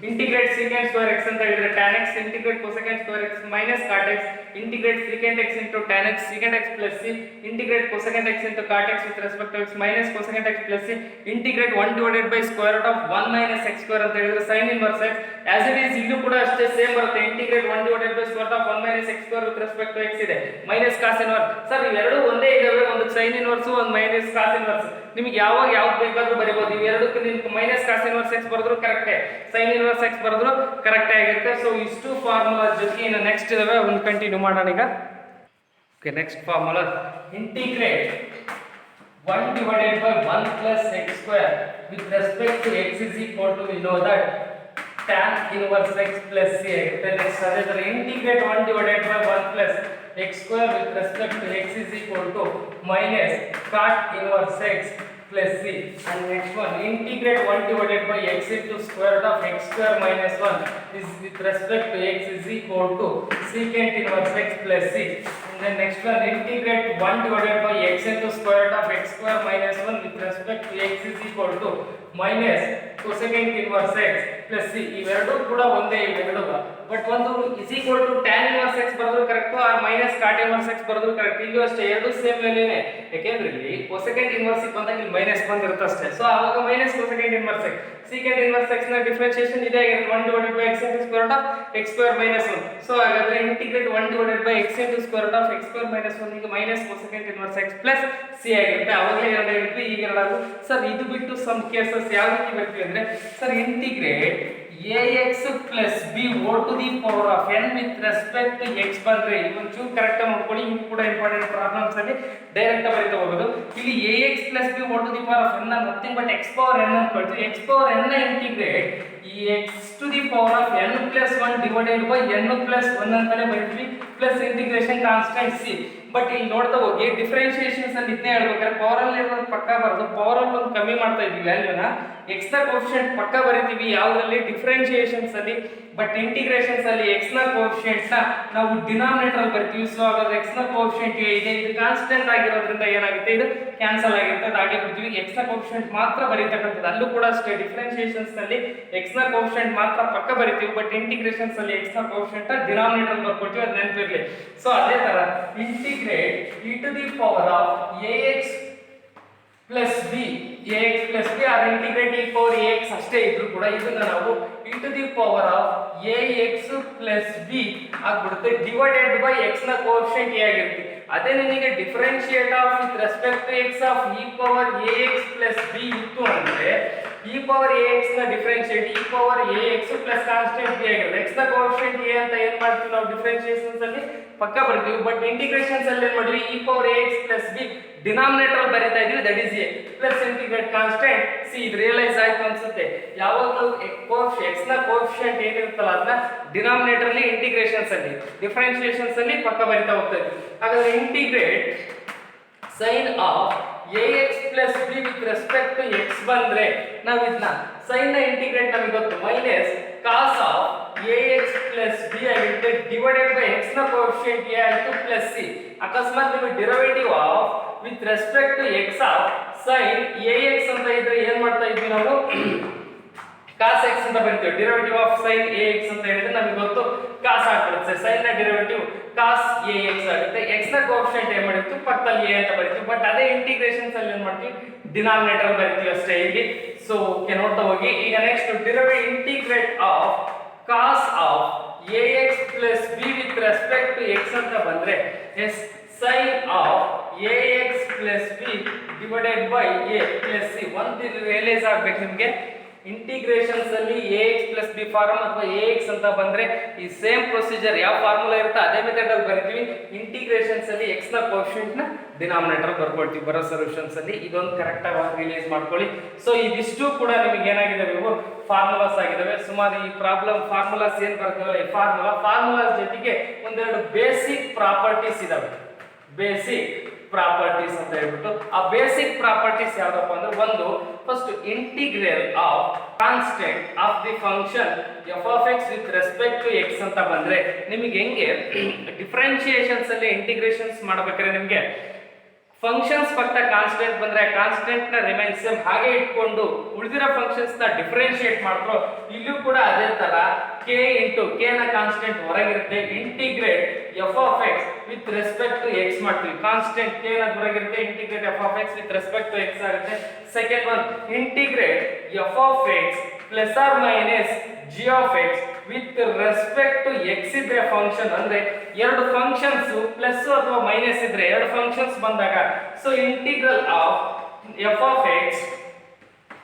integrate secant square x ಅಂತ ಹೇಳಿದ್ರೆ tan x, integrate cosecant square x minus cot x, integrate secant x into tan x secant x plus c, integrate cosecant x into cot x with respect to x minus cosecant x plus c, integrate 1 divided by square root of 1 minus x square ಅಂತ ಹೇಳಿದ್ರೆ sin inverse x. as it is ಇಲ್ಲೂ ಕೂಡ ಅಷ್ಟೇ ಸೇಮ್ ಬರುತ್ತೆ. Integrate 1 divided by square root of 1 minus x square with respect to x ಇದೆ, minus cos inverse. ಸರ್ ಇವೆರಡು ಒಂದೇ ಇದಾವೆ, ಒಂದು sin inverse ಒಂದು minus cos inverse. ನಿಮಗೆ ಯಾವಾಗ ಯಾವ್ದು ಬೇಕಾದ್ರೂ ಬರೀಬಹುದು. ಇವೆರಡಕ್ಕೆ ನಿಮಗೆ ಮೈನಸ್ cos inverse x ಬರೆದ್ರು ಕರೆಕ್ಟೇ, sin inverse x ಬರೆದ್ರು ಕರೆಕ್ಟೇ ಆಗಿರುತ್ತೆ. ಸೊ ಇಷ್ಟು ಫಾರ್ಮುಲಾ ಜೊತೆಗೆ ಇನ್ನು ನೆಕ್ಸ್ಟ್ ಇದಾವೆ, ಒಂದು ಕಂಟಿನ್ಯೂ ಮಾಡೋಣ ಈಗ. Okay, next formula integrate 1 divided by 1 plus x square with respect to x is equal to, we know that tan inverse x plus c ಆಗುತ್ತೆ. ನೆಕ್ಸ್ಟ್ ಅದೇ ತರ integrate 1 divided by 1 plus x square with respect to x is equal to minus cot inverse x plus c. and next one integrate 1 divided by x into square root of x square minus 1 is with respect to x is equal to secant inverse x plus c. and then next one integrate 1 divided by x into square root of x square minus 1 with respect to x is equal to minus cosecant inverse x plus c. ಇವೆರಡೂ ಕೂಡ ಒಂದೇ, ಇವೆರಡೂ ಬಟ್ ಒಂದು is equal to tan inverse x ಬರೆದ್ರು correct, or minus cot inverse x ಬರೆದ್ರು ಕರೆಕ್ಟ್. ಇಲ್ಲೂ ಅಷ್ಟೇ ಎರಡು ಸೇಮ್ ವ್ಯಾಲ್ಯೂನೇ, ಯಾಕೆಂದ್ರೆ ಇಲ್ಲಿ cosecant inverse ಬಂದಾಗ ಇಲ್ಲಿ ಮೈನಸ್ ಬಂದಿರುತ್ತೆ ಅಷ್ಟೇ. ಸೊ ಆವಾಗ minus cosecant inverse x, secant inverse x ನ ಡಿಫರೆನ್ಶಿಯೇಷನ್ ಇದೆ ಆಗಿರುತ್ತೆ 1 divided by x into square root of x square minus 1. So ಹಾಗಾದ್ರೆ integrate 1 divided by x into square root of x square minus 1 ಈಗ minus cosecant inverse x plus c ಆಗಿರುತ್ತೆ. ಅವಾಗಲೇ ಎರಡು ಹೇಳಿದ್ವಿ, ಈಗ ಎರಡಾದ್ರು. ಸರ್ ಇದು ಬಿಟ್ಟು ಸಮ್ ಕೇಸಸ್ ಯಾವ ರೀತಿ ಬರ್ತೀವಿ ಅಂದ್ರೆ, sir integrate ax plus b whole to the power of n with respect to x ಬಂದ್ರೆ ಒಂಚೂರು ಕರೆಕ್ಟ್ ಆಗಿ ನೋಡ್ಕೊಳ್ಳಿ. ಇವು ಕೂಡ ಇಂಪಾರ್ಟೆಂಟ್ ಪ್ರಾಬ್ಲಮ್ಸ್ ಅಲ್ಲಿ ಡೈರೆಕ್ಟ್ ಆಗಿ ಬರೀತಾ ಹೋಗೋದು. ಇಲ್ಲಿ ax plus b whole to the power of n nothing but x power n ಅಂತ ಕೊಡ್ತೀವಿ. x power n ನ integrate x to the power of n plus 1 divided by n plus 1 ಅಂತಾನೆ ಬರೀತೀವಿ, plus integration constant c. But ಇಲ್ಲಿ ನೋಡ್ತಾ ಹೋಗಿ ಡಿಫರೆನ್ಶಿಯೇಷನ್ಸ್ ಅಲ್ಲಿ ಇದನ್ನೇ ಹೇಳ್ಬೇಕಾದ್ರೆ ಪವರ್ ಅಲ್ಲಿ ಇರೋದು ಪಕ್ಕ ಬರೋದು, ಪವರ್ ಅಲ್ಲಿ ಒಂದು ಕಮ್ಮಿ ಮಾಡ್ತಾ ಇದ್ವಿ ವ್ಯಾಲ್ಯೂನ, x ನ ಕೋಎಫಿಷಿಯಂಟ್ ಪಕ್ಕ ಬರೀತೀವಿ ಯಾವುದರಲ್ಲಿ ಡಿಫರೆನ್ಶಿಯೇಷನ್ಸ್ ಅಲ್ಲಿ. ಬಟ್ ಇಂಟಿಗ್ರೇಷನ್ಸ್ ಅಲ್ಲಿ x ನ ಕೋಎಫಿಷಿಯಂಟ್ ನ ನಾವು ಡಿನಾಮಿನೇಟರ್ ಅಲ್ಲಿ ಬರ್ತೀವಿ. ಸೊ ಹಾಗಾದ್ರೆ x ನ ಕೋಎಫಿಷಿಯಂಟ್ ಇದೆ, ಇದು ಕಾನ್ಸ್ಟೆಂಟ್ ಆಗಿರೋದ್ರಿಂದ ಏನಾಗುತ್ತೆ, ಇದು ಕ್ಯಾನ್ಸಲ್ ಆಗಿರುತ್ತೆ, ಅದು ಹಾಗೆ ಬಿಡ್ತೀವಿ. x ನ ಕೋಎಫಿಷಿಯಂಟ್ ಮಾತ್ರ ಬರೀತಕ್ಕಂಥದ್ದು. ಅಲ್ಲೂ ಕೂಡ ಅಷ್ಟೇ ಡಿಫರೆನ್ಶಿಯೇಷನ್ಸ್ ಅಲ್ಲಿ x ನ ಕೋಎಫಿಷಿಯಂಟ್ ಮಾತ್ರ ಪಕ್ಕ ಬರೀತೀವಿ, ಬಟ್ ಇಂಟಿಗ್ರೇಷನ್ಸ್ ಅಲ್ಲಿ x ನ ಕೋಎಫಿಷಿಯಂಟ್ ಡಿನಾಮಿನೇಟರ್ ಅಲ್ಲಿ ಬರ್ಕೊಳ್ತೀವಿ, ಅದು ನೆನಪಿರಲಿ. ಸೊ ಅದೇ ತರ integrate e to the power of ax plus b, ax plus b or integrate e power ax ಅಷ್ಟೇ ಇದ್ರು ಕೂಡ ಇದನ್ನ ನಾವು e to the power of ax plus b ಆಗ್ಬಿಡುತ್ತೆ ಡಿವೈಡೆಡ್ ಬೈ x ನ ಕೋಎಫಿಷಿಯಂಟ್ a ಆಗಿರುತ್ತೆ. ಅದೇ ನಿಮಗೆ differentiate of with respect to x of e power ax plus b ಇತ್ತು ಅಂದ್ರೆ e power ax ನ differentiate e power ax plus constant b ಆಗಿರುತ್ತೆ. x ನ ಕೋಎಫಿಷಿಯಂಟ್ a ಅಂತ ಏನ್ ಮಾಡ್ತೀವಿ ನಾವು ಡಿಫರೆನ್ಶಿಯೇಷನ್ಸ್ ಅಲ್ಲಿ ಪಕ್ಕ ಬರ್ತೀವಿ, ಬಟ್ ಇಂಟಿಗ್ರೇಷನ್ಸ್ ಅಲ್ಲಿ ಏನ್ ಮಾಡಿದ್ವಿ e power ax plus b denominator ಬರೀತಾ ಇದೀವಿ, that is a plus integrate constant c. ಇದು ರಿಯಲೈಸ್ ಆಯ್ತು ಅನ್ಸುತ್ತೆ. ಯಾವಾಗಲೂ x ನ ಕೋಎಫಿಷಿಯಂಟ್ ಏನಿರುತ್ತಲ್ಲ ಅದನ್ನ ಡಿನಾಮಿನೇಟರ್ ಅಲ್ಲಿ ಇಂಟಿಗ್ರೇಷನ್ಸ್ ಅಲ್ಲಿ ಡಿಫರೆನ್ಶಿಯೇಷನ್ಸ್ ಅಲ್ಲಿ ಪಕ್ಕ ಬರೀತಾ ಹೋಗ್ತಾ ಇದ್ವಿ. ಹಾಗಾದ್ರೆ integrate sin of ax plus b with respect to x ಬಂದ್ರೆ ನಾವು ಇದನ್ನ sin ನ ಇಂಟಿಗ್ರೇಟ್ ನಮಗೆ ಗೊತ್ತು minus cos of ax plus b ಆಗಿರುತ್ತೆ ಡಿವೈಡೆಡ್ ಬೈ x ನ ಕೋಎಫಿಷಿಯಂಟ್ a ಆಯ್ತು ಪ್ಲಸ್ c. ಅಕಸ್ಮಾತ್ ನಿಮಗೆ derivative of with respect to x of sin ax ಅಂತ ಇದ್ರೆ ಏನ್ ಮಾಡ್ತಾ ಇದ್ವಿ ನಾವು cos x ಅಂತ ಬರೀತೀವಿ. ಡೆರಿವೇಟಿವ್ ಆಫ್ sin ax ಅಂತ ಹೇಳಿದ್ರೆ ನಮಗೆ ಗೊತ್ತು cos ಆಗ್ಬಿಡುತ್ತೆ. sin ನ ಡೆರಿವೇಟಿವ್ cos ax ಆಗುತ್ತೆ. x ನ ಕೋಎಫಿಷಿಯಂಟ್ ಏನ್ ಮಾಡಿರ್ತೀವಿ ಪಕ್ಕದಲ್ಲಿ a ಅಂತ ಬರೀತೀವಿ. ಬಟ್ ಅದೇ ಇಂಟಿಗ್ರೇಷನ್ಸ್ ಅಲ್ಲಿ ಏನ್ ಮಾಡ್ತೀವಿ ಡಿನಾಮಿನೇಟರ್ ಬರೀತೀವಿ ಅಷ್ಟೇ ಇಲ್ಲಿ. ಸೊ ಓಕೆ ನೋಡ್ತಾ ಹೋಗಿ. ಈಗ next derivative integrate of cos of ax plus b with respect to x ಅಂತ ಬಂದ್ರೆ as sin of ax plus b divided by a plus c. ಒಂದು ರಿಯಲೈಸ್ ಆಗ್ಬೇಕು ನಿಮಗೆ ಇಂಟಿಗ್ರೇಷನ್ಸ್ ಅಲ್ಲಿ ax plus b ಫಾರ್ಮ್ ಅಥವಾ ax ಅಂತ ಬಂದ್ರೆ ಈ ಸೇಮ್ ಪ್ರೊಸೀಜರ್ ಯಾವ ಫಾರ್ಮುಲಾ ಇರುತ್ತೆ ಅದೇ ಮೆಥಡ್ ಅಲ್ಲಿ ಬರೀತೀವಿ. ಇಂಟಿಗ್ರೇಷನ್ಸ್ ಅಲ್ಲಿ x ನ ಕೋಎಫಿಷಿಯಂಟ್ ನ ಡಿನಾಮಿನೇಟರ್ ಬರ್ಕೊಳ್ತೀವಿ ಬರೋ ಸೊಲ್ಯೂಷನ್ಸ್ ಅಲ್ಲಿ. ಇದೊಂದು ಕರೆಕ್ಟ್ ಆಗಿ ರಿಯಲೈಸ್ ಮಾಡ್ಕೊಳ್ಳಿ. ಸೊ ಇದಿಷ್ಟು ಕೂಡ ನಿಮಗೆ ಏನಾಗಿದಾವೆ ಇವು ಫಾರ್ಮುಲಾಸ್ ಆಗಿದಾವೆ. ಸುಮಾರು ಈ ಪ್ರಾಬ್ಲಮ್ ಫಾರ್ಮುಲಾಸ್ ಏನ್ ಬರ್ತೀವಲ್ಲ ಈ ಫಾರ್ಮುಲಾಸ್ ಜೊತೆಗೆ ಒಂದೆರಡು ಬೇಸಿಕ್ ಪ್ರಾಪರ್ಟೀಸ್ ಇದಾವೆ. ಬೇಸಿಕ್ ಪ್ರಾಪರ್ಟೀಸ್ ಅಂತ ಹೇಳ್ಬಿಟ್ಟು ಆ ಬೇಸಿಕ್ ಪ್ರಾಪರ್ಟೀಸ್ ಯಾವ್ದಪ್ಪ ಅಂದ್ರೆ ಒಂದು first integral of constant of the function f of x with respect to x ಅಂತ ಬಂದ್ರೆ ನಿಮಗೆ ಹೆಂಗೆ ಡಿಫರೆನ್ಶಿಯೇಷನ್ಸ್ ಅಲ್ಲಿ ಇಂಟಿಗ್ರೇಷನ್ಸ್ ಮಾಡಬೇಕಾದ್ರೆ ನಿಮಗೆ ಫಂಕ್ಷನ್ಸ್ ಪಕ್ಕ ಕಾನ್ಸ್ಟೆಂಟ್ ಬಂದ್ರೆ ಕಾನ್ಸ್ಟೆಂಟ್ ನ ರಿಮೈನ್ ಸೇಮ್ ಹಾಗೆ ಇಟ್ಕೊಂಡು ಉಳಿದಿರೋ ಫಂಕ್ಷನ್ಸ್ ನ ಡಿಫರೆನ್ಶಿಯೇಟ್ ಮಾಡ್ರು. ಇಲ್ಲೂ ಕೂಡ ಅದೇ ತರ k ಇಂಟು k ನ ಕಾನ್ಸ್ಟೆಂಟ್ ಹೊರಗಿರುತ್ತೆ integrate f of x with respect to x ಮಾಡ್ತೀವಿ. ಕಾನ್ಸ್ಟೆಂಟ್ k ನ ಹೊರಗಿರುತ್ತೆ integrate f of x with respect to x ಆಗುತ್ತೆ. Second one integrate f of x plus or minus g of x with respect to x ಇದ್ರೆ ಫಂಕ್ಷನ್ ಅಂದ್ರೆ ಎರಡು ಫಂಕ್ಷನ್ಸ್ ಪ್ಲಸ್ ಅಥವಾ ಮೈನಸ್ ಇದ್ರೆ ಎರಡು ಫಂಕ್ಷನ್ಸ್ ಬಂದಾಗ so integral of f of x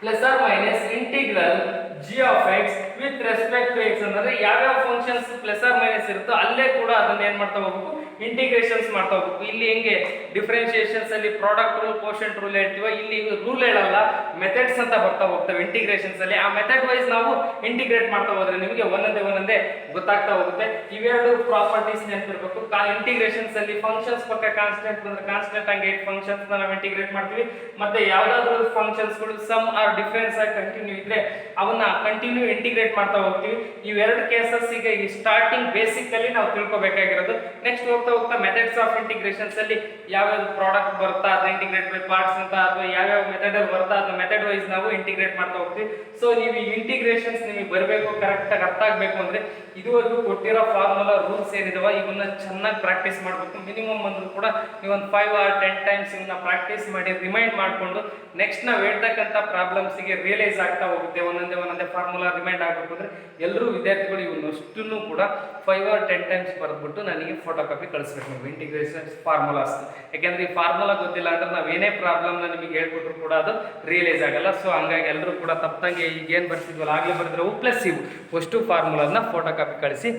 plus or minus integral g of x with respect to x ಅಂದ್ರೆ ಯಾವ್ಯಾವ ಫಂಕ್ಷನ್ಸ್ ಪ್ಲಸ್ ಆರ್ ಮೈನಸ್ ಇರುತ್ತೋ ಅಲ್ಲೇ ಕೂಡ ಅದನ್ನ ಏನ್ ಮಾಡ್ತಾ ಹೋಗ್ಬೇಕು ಇಂಟಿಗ್ರೇಷನ್ಸ್ ಮಾಡ್ತಾ ಹೋಗ್ಬೇಕು. ಇಲ್ಲಿ ಹೆಂಗೆ ಡಿಫರೆನ್ಶಿಯೇಷನ್ಸ್ ಅಲ್ಲಿ ಪ್ರಾಡಕ್ಟ್ ರೂಲ್ ಕೋಶೆಂಟ್ ರೂಲ್ ಹೇಳ್ತೀವ ಇಲ್ಲಿ ರೂಲ್ ಹೇಳಲ್ಲ ಮೆಥಡ್ಸ್ ಅಂತ ಬರ್ತಾ ಹೋಗ್ತವೆ ಇಂಟಿಗ್ರೇಷನ್ಸ್ ಅಲ್ಲಿ. ಆ ಮೆಥಡ್ ವೈಸ್ ನಾವು ಇಂಟಿಗ್ರೇಟ್ ಮಾಡ್ತಾ ಹೋದ್ರೆ ನಿಮಗೆ ಒಂದೊಂದೇ ಗೊತ್ತಾಗ್ತಾ ಹೋಗುತ್ತೆ. ಇವೆರಡು ಪ್ರಾಪರ್ಟೀಸ್ ನೆನಪಿರಬೇಕು. ಇಂಟಿಗ್ರೇಷನ್ಸ್ ಅಲ್ಲಿ ಫಂಕ್ಷನ್ಸ್ ಪಕ್ಕ ಕಾನ್ಸ್ಟೆಂಟ್ ಬಂದ್ರೆ ಕಾನ್ಸ್ಟೆಂಟ್ ಹಂಗೆ ಫಂಕ್ಷನ್ಸ್ ನಾವು ಇಂಟಿಗ್ರೇಟ್ ಮಾಡ್ತೀವಿ. ಮತ್ತೆ ಯಾವ್ದಾದ್ರು ಫಂಕ್ಷನ್ಸ್ ಗಳು ಸಮ್ ಆರ್ ಡಿಫರೆನ್ಸ್ ಆಗಿ ಕಂಟಿನ್ಯೂ ಇದ್ರೆ ಅವನ್ನ ಕಂಟಿನ್ಯೂ ಇಂಟಿಗ್ರೇಟ್ ಮಾಡ್ತಾ ಹೋಗ್ತೀವಿ. ಇವೆರಡು ಕೇಸಸ್ ಈಗ ಈ ಸ್ಟಾರ್ಟಿಂಗ್ ಬೇಸಿಕ್ ಅಲ್ಲಿ ನಾವು ತಿಳ್ಕೊಬೇಕಾಗಿರೋದು. ನೆಕ್ಸ್ಟ್ ಹೋಗ್ತಾ ಮೆಥಡ್ಸ್ ಆಫ್ ಇಂಟಿಗ್ರೇಷನ್ಸ್ ಅಲ್ಲಿ ಯಾವ್ಯಾವ ಪ್ರಾಡಕ್ಟ್ ಬರುತ್ತಾ ಅದು ಇಂಟಿಗ್ರೇಟ್ ಬೈ ಪಾರ್ಟ್ಸ್ ಅಂತ ಅಥವಾ ಯಾವ್ಯಾವ ಮೆಥಡ್ ಅಲ್ಲಿ ಬರುತ್ತಾ ಅದು ಮೆಥಡ್ ವೈಸ್ ನಾವು ಇಂಟಿಗ್ರೇಟ್ ಮಾಡ್ತಾ ಹೋಗ್ತೀವಿ. ಸೊ ನೀವು ಈ ಇಂಟಿಗ್ರೇಷನ್ಸ್ ನಿಮಗೆ ಬರಬೇಕು ಕರೆಕ್ಟ್ ಆಗಿ ಅರ್ಥ ಆಗಬೇಕು ಅಂದ್ರೆ ಇದುವರೆಗೂ ಕೊಟ್ಟಿರೋ ಫಾರ್ಮುಲಾ ರೂಲ್ಸ್ ಏನಿದಾವ ಇವನ್ನ ಚೆನ್ನಾಗಿ ಪ್ರಾಕ್ಟೀಸ್ ಮಾಡಬೇಕು. ಮಿನಿಮಮ್ ಅಂದ್ರೂ ಕೂಡ ನೀವು ಒಂದು 5 or 10 ಟೈಮ್ಸ್ ಇವನ್ನ ಪ್ರಾಕ್ಟೀಸ್ ಮಾಡಿ ರಿಮೈಂಡ್ ಮಾಡಿಕೊಂಡು ನೆಕ್ಸ್ಟ್ ನಾವು ಹೇಳ್ತಕ್ಕಂಥ ಪ್ರಾಬ್ಲಮ್ಸ್ ಗೆ ರಿಯಲೈಸ್ ಆಗ್ತಾ ಹೋಗುತ್ತೆ. ಒಂದೊಂದೇ ಫಾರ್ಮುಲಾ ರಿಮೈಂಡ್ ಆಗಬೇಕು ಅಂದ್ರೆ ಎಲ್ಲರೂ ವಿದ್ಯಾರ್ಥಿಗಳು ಇವನ್ನಷ್ಟನ್ನು ಕೂಡ 5 or 10 ಟೈಮ್ಸ್ ಬರೆದ್ಬಿಟ್ಟು ನನಗೆ ಫೋಟೋ ಕಾಪಿ ಕಳಿಸ್ಬೇಕು ನೀವು ಇಂಟಿಗ್ರೇಷನ್ ಫಾರ್ಮುಲಾಸ್. ಯಾಕೆಂದ್ರೆ ಈ ಫಾರ್ಮುಲಾ ಗೊತ್ತಿಲ್ಲ ಅಂದ್ರೆ ನಾವು ಏನೇ ಪ್ರಾಬ್ಲಮ್ನ ನಿಮಗೆ ಹೇಳ್ಕೊಟ್ರು ಕೂಡ ಅದು ರಿಯಲೈಸ್ ಆಗಲ್ಲ. ಸೊ ಹಂಗಾಗಿ ಎಲ್ಲರೂ ಕೂಡ ತಪ್ಪಂಗೆ ಈಗ ಏನು ಬರ್ತಿದ್ವಲ್ಲ ಆಗಲೇ ಬರೆದ್ರೆ ಪ್ಲಸ್ ಇವು ಅಷ್ಟು ಫಾರ್ಮುಲಾನ ಫೋಟೋ ಕಾಪಿ ಕಳಿಸಿ.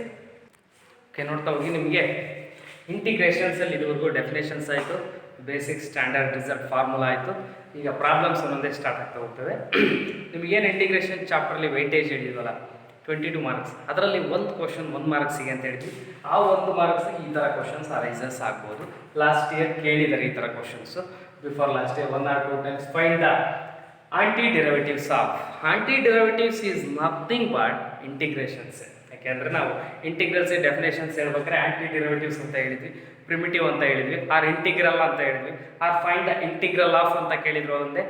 ಓಕೆ ನೋಡ್ತಾ ಹೋಗಿ. ನಿಮಗೆ ಇಂಟಿಗ್ರೇಷನ್ಸ್ ಅಲ್ಲಿ ಇದುವರೆಗೂ ಡೆಫಿನೇಷನ್ಸ್ ಆಯಿತು, ಬೇಸಿಕ್ ಸ್ಟ್ಯಾಂಡರ್ಡ್ ರಿಸಲ್ಟ್ ಫಾರ್ಮುಲಾ ಆಯಿತು. ಈಗ ಪ್ರಾಬ್ಲಮ್ಸ್ ಒಂದೊಂದೇ ಸ್ಟಾರ್ಟ್ ಆಗ್ತಾ ಹೋಗ್ತವೆ. ನಿಮಗೇನು ಇಂಟಿಗ್ರೇಷನ್ ಚಾಪ್ಟರ್ಲಿ ವೈಟೇಜ್ ಹೇಳಿದ್ವಲ್ಲ 22 ಮಾರ್ಕ್ಸ್, ಅದರಲ್ಲಿ ಒಂದು ಕ್ವಶನ್ 1 ಮಾರ್ಕ್ಸಿಗೆ ಅಂತ ಹೇಳಿದ್ವಿ. ಆ 1 ಮಾರ್ಕ್ಸಿಗೆ ಈ ಥರ ಕ್ವಶನ್ಸ್ ಅರೈಸಸ್ ಆಗ್ಬೋದು. ಲಾಸ್ಟ್ ಇಯರ್ ಕೇಳಿದ್ದಾರೆ ಈ ಥರ questions. Before last year 1 or 2 times find the antiderivatives of. Antiderivatives is nothing but integrations. ಯಾಕೆಂದರೆ ನಾವು ಇಂಟಿಗ್ರಲ್ಸ್ ಡೆಫಿನೇಷನ್ಸ್ ಹೇಳ್ಬೇಕಾದ್ರೆ ಆಂಟಿ ಡೆರಿವೇಟಿವ್ಸ್ ಅಂತ ಹೇಳಿದ್ವಿ, ಪ್ರಿಮಿಟಿವ್ ಅಂತ ಹೇಳಿದ್ವಿ, ಆರ್ ಇಂಟಿಗ್ರಲ್ ಅಂತ ಹೇಳಿದ್ವಿ, or find the integral of ಅಂತ ಕೇಳಿದ್ರು ಒಂದೇ,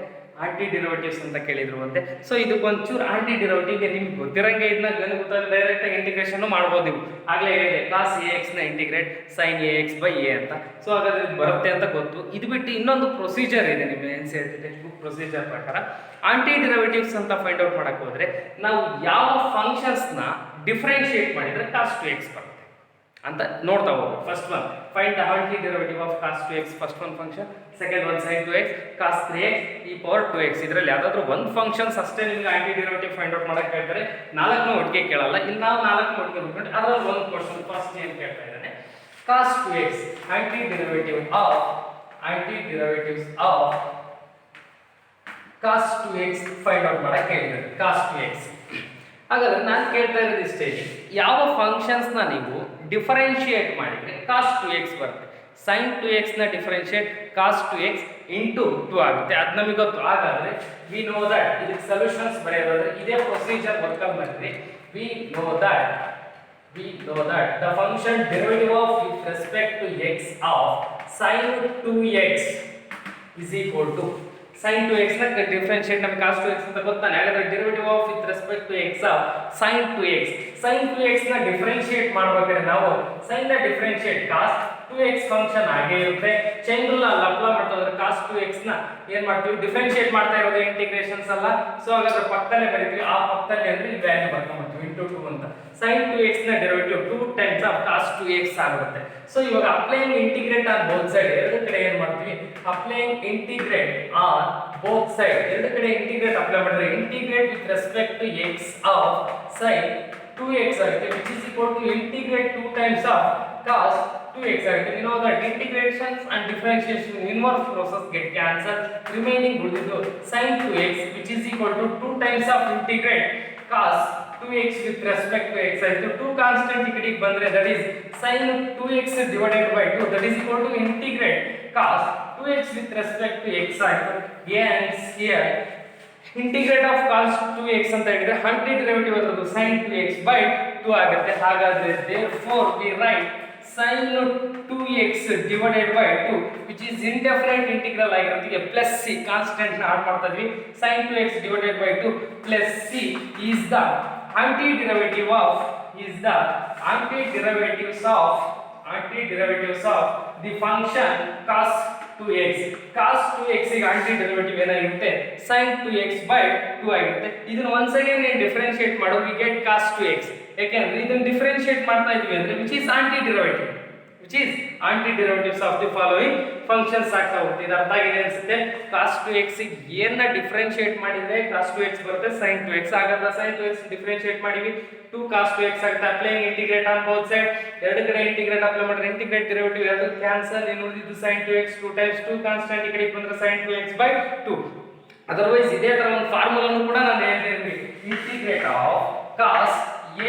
ಆಂಟಿ ಡಿರವೇಟಿವ್ಸ್ ಅಂತ ಕೇಳಿದ್ರು ಒಂದೇ. ಸೊ ಇದಕ್ಕೊಂಚೂರು ಆಂಟಿ ಡಿರವೇಟಿವ್ಗೆ ನಿಮ್ಗೆ ಗೊತ್ತಿರಂಗೆ ಇದನ್ನ ಗೊತ್ತಾಗ ಡೈರೆಕ್ಟಾಗಿ ಇಂಟಿಗ್ರೇಷನ್ ಮಾಡ್ಬೋದು ನೀವು. ಆಗಲೇ ಹೇಳಿದೆ ಕಾಸ್ ಎ ಎಕ್ಸ್ನ integrate sine a x by a ಅಂತ. ಸೊ ಹಾಗಾದ್ರೆ ಇದು ಬರುತ್ತೆ ಅಂತ ಗೊತ್ತು. ಇದು ಬಿಟ್ಟು ಇನ್ನೊಂದು ಪ್ರೊಸೀಜರ್ ಇದೆ ನಿಮ್ಮ N C R T text book procedure ಪ್ರಕಾರ. ಆಂಟಿ ಡಿರವೇಟಿವ್ಸ್ ಅಂತ ಫೈಂಡ್ ಔಟ್ ಮಾಡಕ್ಕೆ ಹೋದರೆ ನಾವು ಯಾವ ಫಂಕ್ಷನ್ಸ್ನ ಡಿಫ್ರೆನ್ಶಿಯೇಟ್ ಮಾಡಿದರೆ ಕಾಸ್ ಟು ಎಕ್ಸ್ ಬರುತ್ತೆ ಅಂತ ನೋಡ್ತಾ ಹೋಗೋದು. First one find the antiderivative of cos two x, first one function. Second one sine two x, cos 3x ಈ ಪವರ್ 2x. ಇದರಲ್ಲಿ ಯಾವ್ದಾದ್ರು ಒಂದು ಫಂಕ್ಷನ್ಸ್ ಅಷ್ಟೇ ನಿಮ್ಗೆ ಆಂಟಿ ಡೆರಿವೇಟಿವ್ ಫೈಂಡ್ ಔಟ್ ಮಾಡಕ್ಕೆ ಹೇಳ್ತಾರೆ, 4ನ್ನು ಒಟ್ಟಿಗೆ ಕೇಳಲ್ಲ. ಇಲ್ಲಿ ನಾವು 4ನ್ನು ಒಟ್ಟಿಗೆ ಬಿಟ್ಕೊಂಡು ಅದರಲ್ಲಿ ಒಂದು ಕ್ವಶನ್ ಫಸ್ಟ್ ಏನು ಕೇಳ್ತಾ ಇದ್ದಾನೆ, cos 2x antiderivatives of cos 2x find out ಮಾಡಕ್ಕೆ ಹೇಳಿದ್ದಾರೆ. ಕಾಸ್ 2x ಹಾಗಾದ್ರೆ ನಾನು ಕೇಳ್ತಾ ಇರೋದು ಇಷ್ಟೇ, ಯಾವ ಫಂಕ್ಷನ್ಸ್ನ ನೀವು ಡಿಫರೆನ್ಶಿಯೇಟ್ ಮಾಡಿದರೆ ಕಾಸ್ 2x ಬರುತ್ತೆ. sin 2x ನ ಡಿಫರೆನ್ಷಿಯೇಟ್ cos 2x ಇಂಟು 2 ಆಗುತ್ತೆ. ಅದು ನಮಗೆ ಗೊತ್ತು. ಹಾಗಾದ್ರೆ ವಿ ನೋ ದಟ್ ಇದಕ್ಕೆ ಸೊಲ್ಯೂಷನ್ಸ್ ಬರೆಯೋದಾದ್ರೆ ಇದೇ ಪ್ರೊಸೀಜರ್ ವರ್ಕಲ್ ಮಾಡಿದ್ರಿ. V know that the function derivative of with respect to x of sin 2x is equal to sin 2x ನ ಡಿಫರೆನ್ಷಿಯೇಟ್ ನಮಗೆ cos 2x ಅಂತ ಗೊತ್ತಾನೆ. ಹಾಗಾದ್ರೆ derivative of with respect to x of sin 2x ನ ಡಿಫರೆನ್ಷಿಯೇಟ್ ಮಾಡಬೇಕಾದ್ರೆ ನಾವು sin ನ ಡಿಫರೆನ್ಷಿಯೇಟ್ cos 2x ಫಂಕ್ಷನ್ ಹಾಗೆ ಇರುತ್ತೆ. ಚೈನ್ ರೂಲ್ ಅಲ್ಲಿ ಅಪ್ಲೈ ಮಾಡ್ತಾ ಹೋದ್ರೆ cos 2x ನ ಏನ್ ಮಾಡ್ತೀವಿ ಡಿಫರೆನ್ಷಿಯೇಟ್ ಮಾಡ್ತಾ ಇರೋದು ಇಂಟಿಗ್ರೇಷನ್ಸ್ ಅಲ್ಲ. ಸೊ ಹಾಗಾದ್ರೆ ಪಕ್ಕದಲ್ಲೇ ಬರೀತೀವಿ. ಆ ಪಕ್ಕದಲ್ಲಿ ಅಂದ್ರೆ ಈ ವ್ಯಾಲ್ಯೂ ಬರ್ಕೊಂಡ್ಬಿಡ್ತೀವಿ ಇಂಟು 2 ಅಂತ. sin 2x ನ derivative 2 times of cos 2x ಆಗುತ್ತೆ. ಸೊ ಇವಾಗ applying integrate on both side ಎರಡು ಕಡೆ ಏನ್ ಮಾಡ್ತೀವಿ applying integrate on both side ಎರಡು ಕಡೆ ಇಂಟಿಗ್ರೇಟ್ ಅಪ್ಲೈ ಮಾಡಿದ್ರೆ integrate with respect to x of sin 2x ಆಗುತ್ತೆ which is equal to integrate 2 times of cos 2x ಆಗುತ್ತೆ. you know that integrations and differentiation inverse process get cancelled remaining ಉಳಿದಿದ್ದು sin 2x which is equal to 2 times of integrate cos 2x with respect to x ಆಯ್ತು. 2 ಕಾನ್ಸ್ಟೆಂಟ್ ಈ ಕಡೆಗೆ ಬಂದ್ರೆ that is sin 2x divided by 2 that is equal to integrate cos 2x with respect to x ಆಯ್ತು. hence here integrate of cos 2x ಅಂತ ಹೇಳಿದ್ರೆ antiderivative ಅದರದ್ದು sin 2x by 2 ಆಗುತ್ತೆ. ಹಾಗಾದ್ರೆ therefore we write sin 2x divided by 2 which is indefinite integral ಆಗಿರುತ್ತೆ plus c ಕಾನ್ಸ್ಟೆಂಟ್ ನ ಆಡ್ ಮಾಡ್ತಾ ಇದ್ವಿ. sin 2x divided by 2 plus c is the antiderivatives of the function cos 2x. cos 2x ಗೆ antiDerivative ಏನಾಗಿರುತ್ತೆ sin 2x by 2 ಆಗಿರುತ್ತೆ. ಇದನ್ನ once again ನೀವು ಡಿಫರೆನ್ಷಿಯೇಟ್ ಮಾಡೋ we get cos 2x. ಯಾಕೆಂದ್ರೆ ಇದನ್ನ ಡಿಫರೆನ್ಷಿಯೇಟ್ ಮಾಡ್ತಾ ಇದೀವಿ ಅಂದ್ರೆ which is antiderivatives of the following functions ಆಗ್ತಾ ಹೋಗುತ್ತೆ. ಇದು ಅರ್ಥ ಆಗಿದೆ ಅನ್ಸುತ್ತೆ. cos 2x ಗೆ ಏನ್ನ ಡಿಫರೆನ್ಷಿಯೇಟ್ ಮಾಡಿದ್ರೆ cos 2x ಬರುತ್ತೆ sin 2x. ಹಾಗಾದ್ರೆ sin 2x ಡಿಫರೆನ್ಷಿಯೇಟ್ ಮಾಡಿವಿ 2 cos 2x ಆಗುತ್ತೆ. Applying integrate on both side ಎರಡು ಕಡೆ ಇಂಟಿಗ್ರೇಟ್ ಅಪ್ಲೈ ಮಾಡಿದ್ರೆ ಇಂಟಿಗ್ರೇಟ್ ಡೆರಿವೇಟಿವ್ ಎರಡು ಕ್ಯಾನ್ಸಲ್. ಏನು ಉಳಿದಿದ್ದು sin 2x 2 times 2 ಕಾನ್ಸ್ಟೆಂಟ್ ಈ ಕಡೆ ಬಂದ್ರೆ sin 2x by 2. ಅದರ್ವೈಸ್ ಇದೇ ತರ ಒಂದು ಫಾರ್ಮುಲಾನು ಕೂಡ ನಾನು ಹೇಳ್ತೀನಿ. Integrate of cos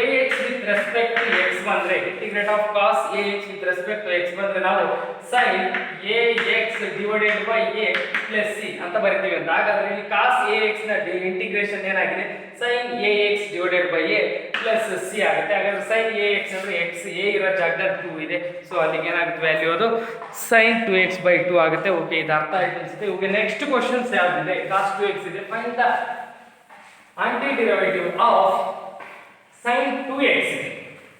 ax with respect to x ಬಂದ್ರೆ integrate of cos ax with respect to x ಬಂದ್ರೆ ನಾವು sin ax divided by a plus c ಅಂತ ಬರೀತೀವಿ ಅಂತ. ಹಾಗಾದ್ರೆ ಇಲ್ಲಿ cos ax ನ ಇಂಟಿಗ್ರೇಷನ್ ಏನಾಗಿದೆ sin ax divided by a plus c ಆಗುತ್ತೆ. ಹಾಗಾದ್ರೆ sin ax ಅಂದ್ರೆ x a ಇರೋ ಜಾಗದಲ್ಲಿ 2 ಇದೆ. ಸೊ ಅಲ್ಲಿಗೆ ಏನಾಗುತ್ತೆ ವ್ಯಾಲ್ಯೂ ಅದು sin 2x by 2 ಆಗುತ್ತೆ. ಓಕೆ ಇದು ಅರ್ಥ ಆಯ್ತು ಅನ್ಸುತ್ತೆ. ಓಕೆ ನೆಕ್ಸ್ಟ್ ಕ್ವೆಶ್ಚನ್ಸ್ ಯಾವ್ದಿದೆ cos 2x ಇದೆ. Find the antiderivative of sin 2x.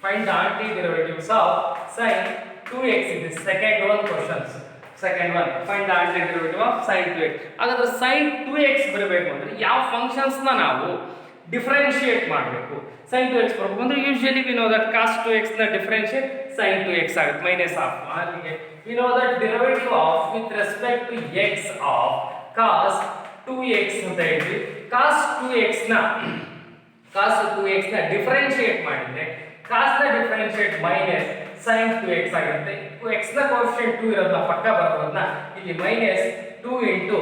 Find the antiderivatives of sin 2x. It is second one questions. Second one. Find the antiderivative of sin 2x. ಹಾಗಾದ್ರೆ sin 2x ಬರಬೇಕು ಅಂದ್ರೆ ಯಾವ ಫಂಕ್ಷನ್ಸ್ ನ ನಾವು ಡಿಫರೆನ್ಷಿಯೇಟ್ ಮಾಡಬೇಕು. sin 2x ಬರಬೇಕು ಅಂದ್ರೆ usually we know that cos 2x ನ ಡಿಫರೆನ್ಷಿಯೇಟ್ sin 2x ಆಗುತ್ತೆ ಮೈನಸ್ ಆಫ್. ಅಲ್ಲಿಗೆ we know that derivative of with respect to x of cos 2x ಅಂತ ಹೇಳಿದ್ವಿ. cos 2x ನ ಡಿಫರೆನ್ಷಿಯೇಟ್ ಮಾಡಿದ್ರೆ cos ನ ಡಿಫರೆನ್ಷಿಯೇಟ್ ಮೈನಸ್ sin 2x ಆಗುತ್ತೆ. x ನ ಕೋಎಫಿಷಿಯಂಟ್ 2 ಇರೋದನ್ನ ಪಕ್ಕ ಬರೋದನ್ನ ಇಲ್ಲಿ ಮೈನಸ್ 2 into